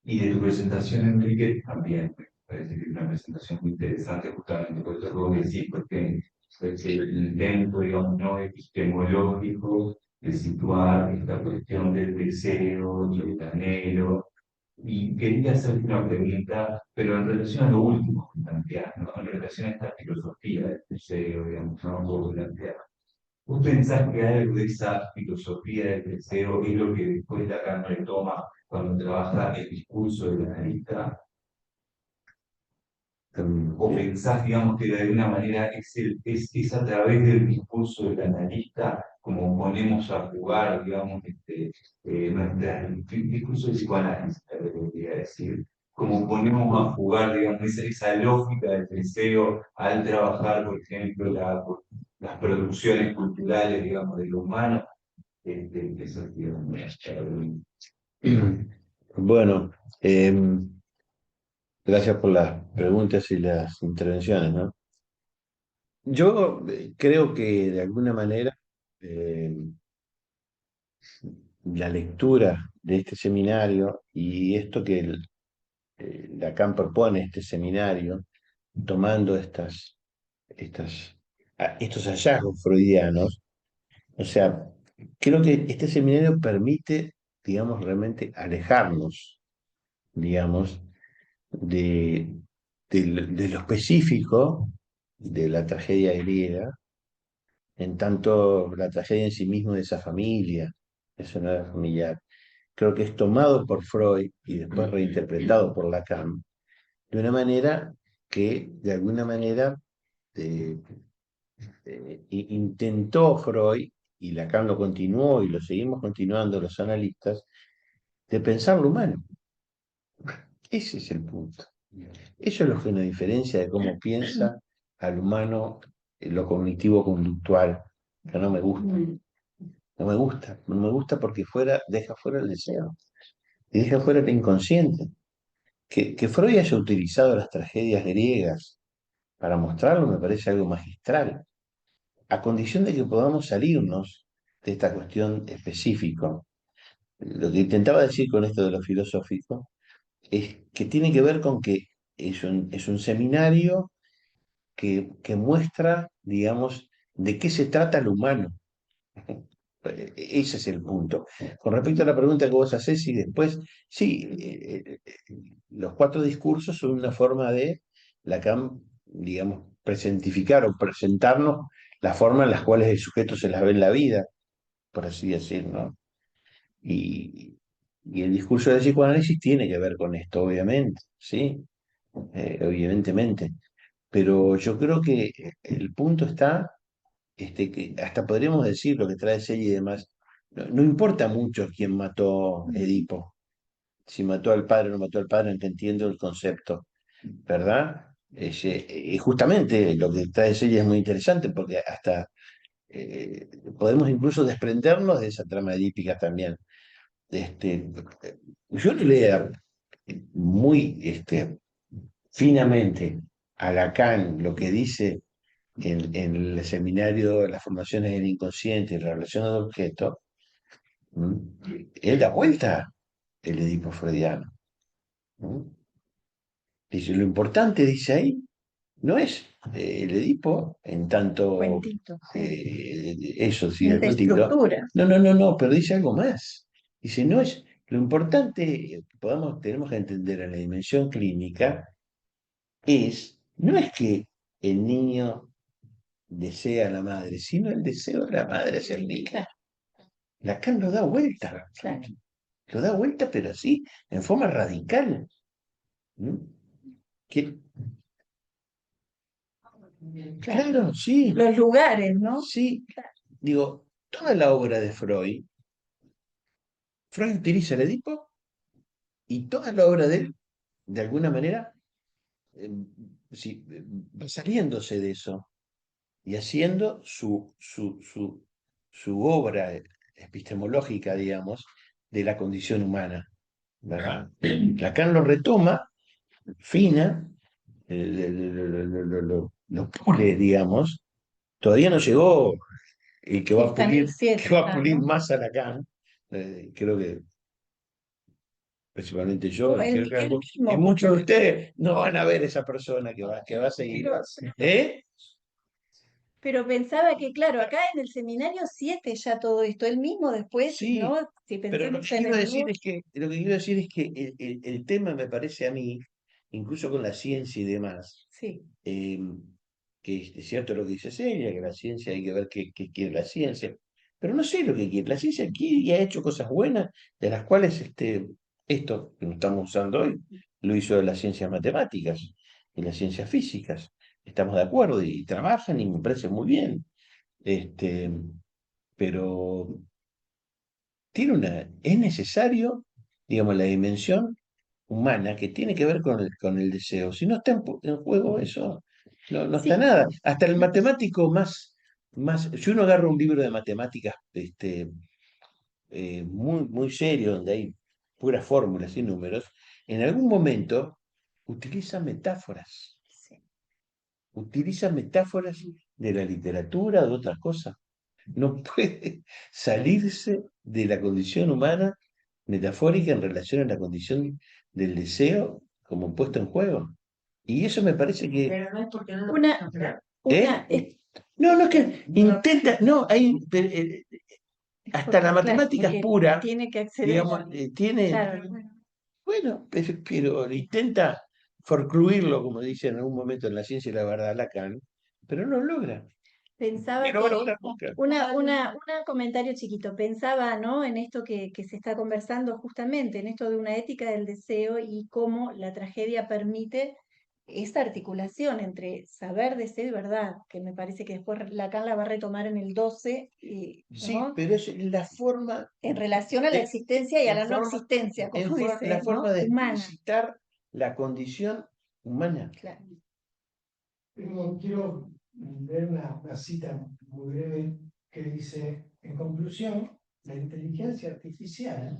y de tu presentación, Enrique, también me parece que es una presentación muy interesante, justamente por eso que decís, porque es el intento, digamos, no epistemológico de situar esta cuestión del deseo y del anhelo. Y quería hacerte una pregunta, pero en relación a lo último que planteas, ¿no? En relación a esta filosofía del deseo, digamos, ¿no? Vos planteas. ¿Vos pensás que algo de esa filosofía del deseo es lo que después Lacan retoma cuando trabaja el discurso del analista? ¿O pensás, digamos, que de alguna manera es a través del discurso del analista como ponemos a jugar, digamos, el discurso del psicoanálisis, debería decir, como ponemos a jugar, digamos, esa lógica del deseo al trabajar, por ejemplo, las producciones culturales, digamos, de lo humano? Eso es, digamos, Bueno, gracias por las preguntas y las intervenciones, ¿no? Yo creo que de alguna manera eh, la lectura de este seminario y esto que Lacan propone, este seminario, tomando estos hallazgos freudianos, o sea, creo que este seminario permite, digamos, realmente alejarnos, digamos, de, de lo específico de la tragedia griega, en tanto la tragedia en sí mismo de esa familia, eso no era familiar. Creo que es tomado por Freud y después reinterpretado por Lacan, de una manera que, de alguna manera, eh, intentó Freud, y Lacan lo continuó y lo seguimos continuando los analistas, de pensar lo humano. Ese es el punto. Eso es lo que nos diferencia de cómo piensa al humano lo cognitivo-conductual, que no me gusta. No me gusta, no me gusta porque deja fuera el deseo y deja fuera el inconsciente. que Freud haya utilizado las tragedias griegas para mostrarlo me parece algo magistral, a condición de que podamos salirnos de esta cuestión específica. Lo que intentaba decir con esto de lo filosófico es que tiene que ver con que es un seminario que muestra, digamos, de qué se trata lo humano. Ese es el punto. Con respecto a la pregunta que vos hacés, y después, sí, los cuatro discursos son una forma de Lacan, digamos, presentificar o presentarnos la forma en las cuales el sujeto se las ve en la vida, por así decirlo, ¿no? Y, y el discurso del psicoanálisis tiene que ver con esto, obviamente, ¿sí? Evidentemente. Pero yo creo que el punto está, que hasta podríamos decir lo que trae Shelley y demás, no importa mucho quién mató Edipo, si mató al padre o no mató al padre, aunque entiendo el concepto, ¿verdad? Justamente lo que trae Shelley es muy interesante porque hasta podemos incluso desprendernos de esa trama edípica también. Yo le leo muy finamente a Lacan lo que dice en el seminario de las formaciones del inconsciente y la relación del objeto, él da vuelta el Edipo freudiano. ¿Mm? Dice, lo importante, dice ahí, no es el Edipo en tanto Cuentito. eso, sí, el De cuentito. estructura. No, pero dice algo más. Dice, no es lo importante que tenemos que entender en la dimensión clínica no es que el niño desea a la madre, sino el deseo de la madre hacia el niño. Lacan lo da vuelta, Claro. lo da vuelta, pero así, en forma radical. ¿Mm? Que- Claro, sí, Los lugares, ¿no? sí. Digo, toda la obra de Freud utiliza el Edipo y toda la obra de él, de alguna manera, eh, sí, va saliéndose de eso y haciendo su obra epistemológica, digamos, de la condición humana, ¿verdad? Lacan lo retoma, fina, lo pule, digamos. Todavía no llegó y que Sí, va a está en el pulir, 7 que va a ya, pulir ¿no? más a Lacan. Creo que principalmente yo, O y creo que el y mismo, muchos de ustedes no van a ver esa persona que va a seguir. ¿Eh? pero pensaba que, claro, acá en el seminario 7 ya todo esto, él mismo después, Sí, ¿no? Si pero lo pensamos que en quiero el decir nuevo, es que, lo que quiero decir es que el tema me parece a mí, incluso con la ciencia y demás, sí, eh, que es cierto lo que dice Celia, que la ciencia hay que ver qué quiere la ciencia, pero no sé lo que quiere. La ciencia quiere y ha hecho cosas buenas, de las cuales esto que estamos usando hoy, lo hizo de las ciencias matemáticas y las ciencias físicas. Estamos de acuerdo y trabajan y me parece muy bien. Este, pero es necesario, digamos, la dimensión humana que tiene que ver con el deseo. Si no está en juego eso, no está sí, nada. Hasta el matemático si uno agarra un libro de matemáticas muy serio, donde hay puras fórmulas y números, en algún momento utiliza metáforas. sí. Utiliza metáforas de la literatura, de otras cosas. No puede salirse de la condición humana metafórica en relación a la condición del deseo como puesto en juego. Y eso me parece que... Pero no es porque no lo Una, puedo creer. una, No, es que intenta, no, hasta la claro, matemática es porque pura, tiene que acceder, digamos, tiene, claro, bueno, pero intenta forcluirlo, como dice en algún momento en la ciencia y la verdad Lacan, pero no lo logra. pensaba Y no va a que lograr nunca. una comentario chiquito, pensaba, ¿no? En esto que se está conversando justamente, en esto de una ética del deseo y cómo la tragedia permite esta articulación entre saber, deseo y verdad, que me parece que después Lacan la va a retomar en el 12, Sí, ¿no? pero es la forma, En relación a la de- existencia y a en la no forma, existencia, como dice la él, ¿no? forma de Humana. explicitar la condición humana. Claro. Quiero ver una cita muy breve que dice, en conclusión, la inteligencia artificial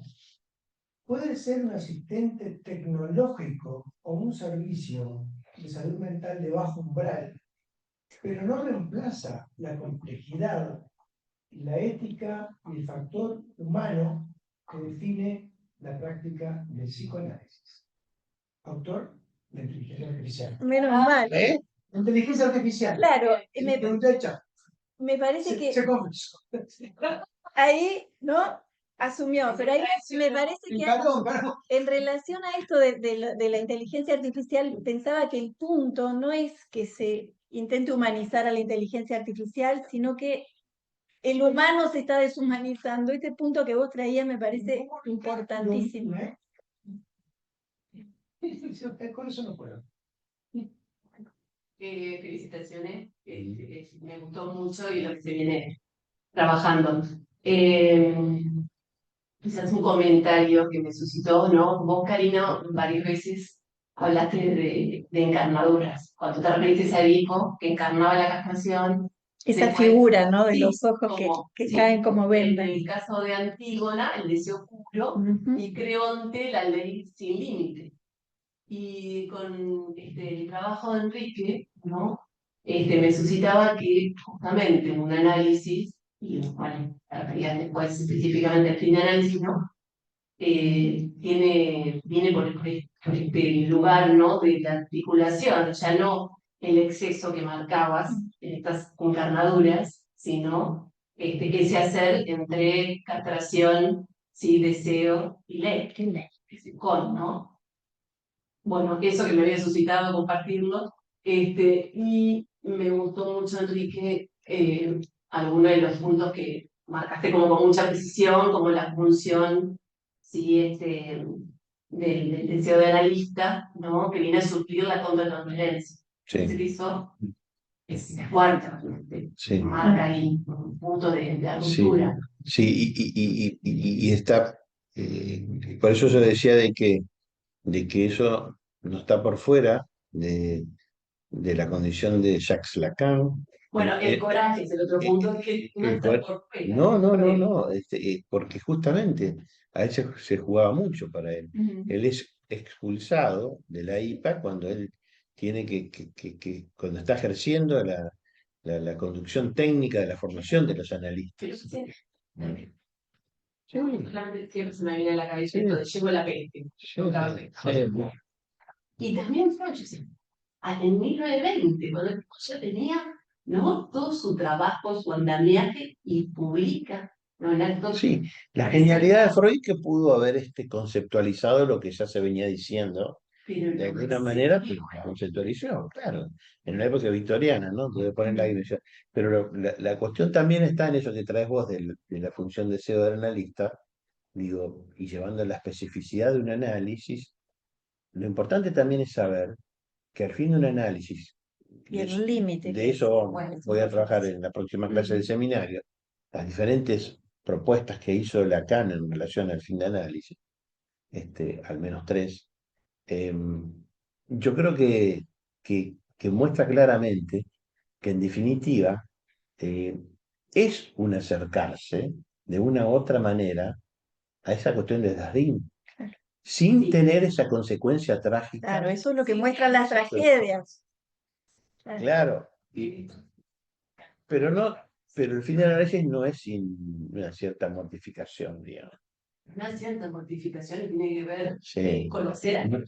puede ser un asistente tecnológico o un servicio de salud mental de bajo umbral, pero no reemplaza la complejidad, la ética y el factor humano que define la práctica del psicoanálisis. Autor de inteligencia artificial. Menos mal. Inteligencia artificial. Claro, Muchacha, me parece que se confesó. ahí, ¿no? Asumió, pero ahí me parece que en relación a esto de la inteligencia artificial, pensaba que el punto no es que se intente humanizar a la inteligencia artificial, sino que el humano se está deshumanizando. Este punto que vos traías me parece importantísimo. Con eso no puedo. Felicitaciones, me gustó mucho y lo que se viene trabajando. Quizás un comentario que me suscitó, ¿no? Vos, Karina, varias veces hablaste de encarnaduras. Cuando te referiste a Edipo, que encarnaba la castración. Esa después, figura, ¿no? De sí, los ojos que sí, caen como vendas. En el caso de Antígona, el deseo puro, y Creonte, la ley sin límite. Y con el trabajo de Enrique, ¿no? Me suscitaba que justamente un análisis, y bueno, ya después específicamente el fin de análisis, ¿no? Viene por este lugar, ¿no? De la articulación, ya no el exceso que marcabas en estas encarnaduras, sino ese hacer entre castración, sí, deseo y ley, con, ¿no? Bueno, eso que me había suscitado compartirlo, y me gustó mucho, Enrique, algunos de los puntos que marcaste como con mucha precisión, como la función, sí, del deseo de analista, ¿no? Que viene a suplir la contratransferencia. Sí. Eso es fuerte, Sí. marca ahí un punto de ruptura. Sí, y está, por eso yo decía de que eso no está por fuera de la condición de Jacques Lacan. Bueno, el coraje es el otro punto que no está por fuera. No, porque justamente a él se jugaba mucho para él. Él es expulsado de la IPA cuando él tiene cuando está ejerciendo la conducción técnica de la formación de los analistas. Siempre se me viene a la cabeza esto de llevo la peste. Y también Freud, en 1920, cuando el ya tenía, ¿no? Todo su trabajo, su andamiaje, y publica, ¿no? En actos. Sí, la genialidad de Freud que pudo haber conceptualizado lo que ya se venía diciendo, de alguna manera, pero conceptualizó, claro, en la época victoriana, ¿no? Entonces ponen la dimensión. Pero la cuestión también está en eso que traes vos de la función de deseo del analista, digo, y llevando la especificidad de un análisis, lo importante también es saber que al fin de un análisis, Y el límite. de eso voy a trabajar en la próxima clase del seminario, las diferentes propuestas que hizo Lacan en relación al fin de análisis, al menos 3, yo creo que muestra claramente que en definitiva es un acercarse de una u otra manera a esa cuestión de Darín, sin tener esa consecuencia trágica. Claro, eso es lo que muestran las tragedias. Claro, pero el fin de análisis no es sin una cierta mortificación, digamos. Una cierta mortificación tiene que ver con conocer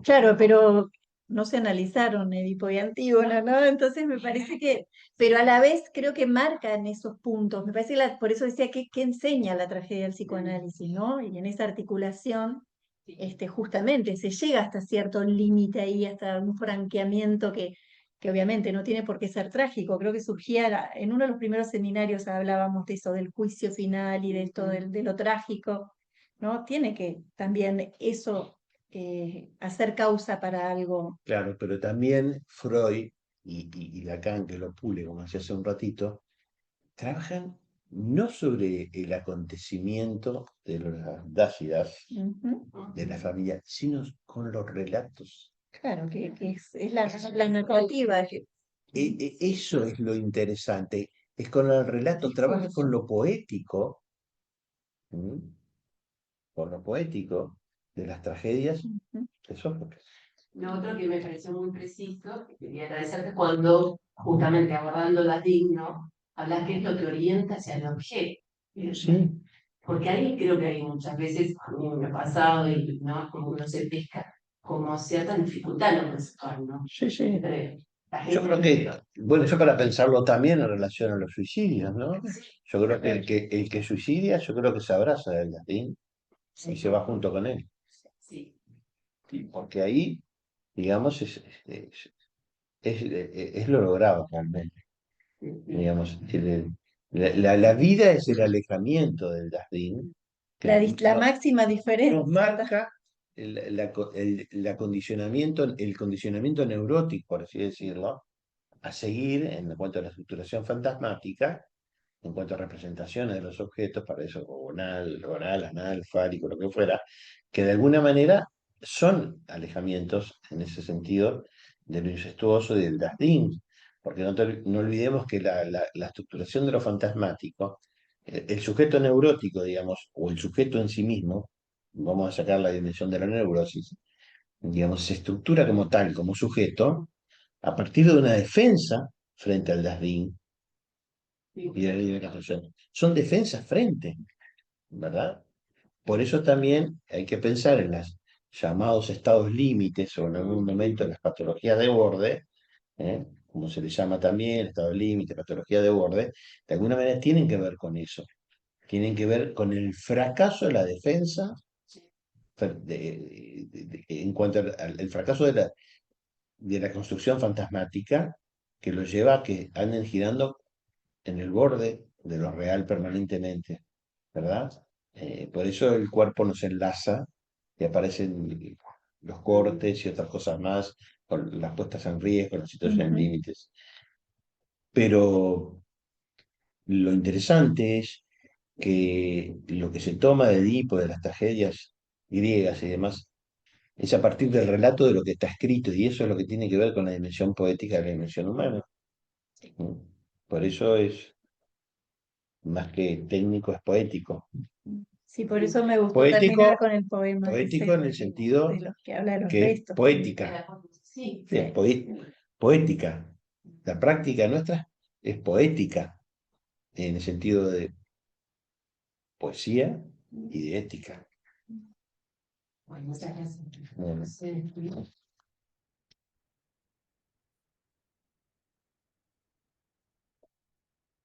Claro, pero no se analizaron Edipo y Antígona, ¿no? Entonces me parece que, pero a la vez creo que marcan esos puntos. Me parece que por eso decía que enseña la tragedia del psicoanálisis, ¿no? Y en esa articulación, justamente se llega hasta cierto límite ahí, hasta un franqueamiento que obviamente no tiene por qué ser trágico. Creo que surgía, en uno de los primeros seminarios hablábamos de eso, del juicio final y de esto de lo trágico, ¿no? Tiene que también eso hacer causa para algo. Claro, pero también Freud y Lacan, que lo pule, como decía hace un ratito, trabajan no sobre el acontecimiento de las dácidas de la familia, sino con los relatos. Claro, que es la narrativa. Eso es lo interesante, es con el relato, trabaja con lo poético, por lo poético de las tragedias Ujú. de Sófocles. Lo otro que me pareció muy preciso, que quería agradecerte, cuando justamente abordando la digno, hablas que es lo que orienta hacia el objeto. Sí, Porque ahí creo que hay muchas veces, a mí me ha pasado, y no, como uno se pesca, como cierta dificultad en lo conceptual, ¿no? sí, sí. Entre la Yo creo gente que, bueno, eso para pensarlo también en relación a los suicidios, ¿no? sí, Yo creo que el que suicidia, yo creo que se abraza del latín y se va junto con él. sí, Porque ahí, digamos, es lo logrado realmente. Digamos, la vida es el alejamiento del jardín, que La máxima nos diferencia. marca el condicionamiento neurótico, por así decirlo, a seguir en cuanto a la estructuración fantasmática, en cuanto a representaciones de los objetos, para eso oral, anal, fálico, lo que fuera, que de alguna manera son alejamientos en ese sentido de lo incestuoso y del dasdín, porque no olvidemos que la estructuración de lo fantasmático, el sujeto neurótico, digamos, o el sujeto en sí mismo, vamos a sacar la dimensión de la neurosis, digamos, se estructura como tal, como sujeto, a partir de una defensa frente al dasdín y de la libre construcción. Son defensas frente, ¿verdad? Por eso también hay que pensar en los llamados estados límites o en algún momento en las patologías de borde, como se les llama también, estado límite, patología de borde, de alguna manera tienen que ver con eso, tienen que ver con el fracaso de la defensa, en cuanto al fracaso de la construcción fantasmática, que los lleva a que anden girando en el borde de lo real permanentemente, ¿verdad? Por eso el cuerpo nos enlaza y aparecen los cortes y otras cosas más, con las puestas en riesgo, las situaciones Ujú. límites. Pero lo interesante es que lo que se toma de Edipo, de las tragedias griegas y demás, es a partir del relato de lo que está escrito, y eso es lo que tiene que ver con la dimensión poética de la dimensión humana. ¿Mm? Por eso es más que técnico, es poético. Sí, por eso me gustó Poético, terminar con el poema poético en el sentido de los que habla de los que es restos. poética, sí, es poética. La práctica nuestra es poética, en el sentido de poesía y de ética. bueno, muchas gracias. Bueno. Sí.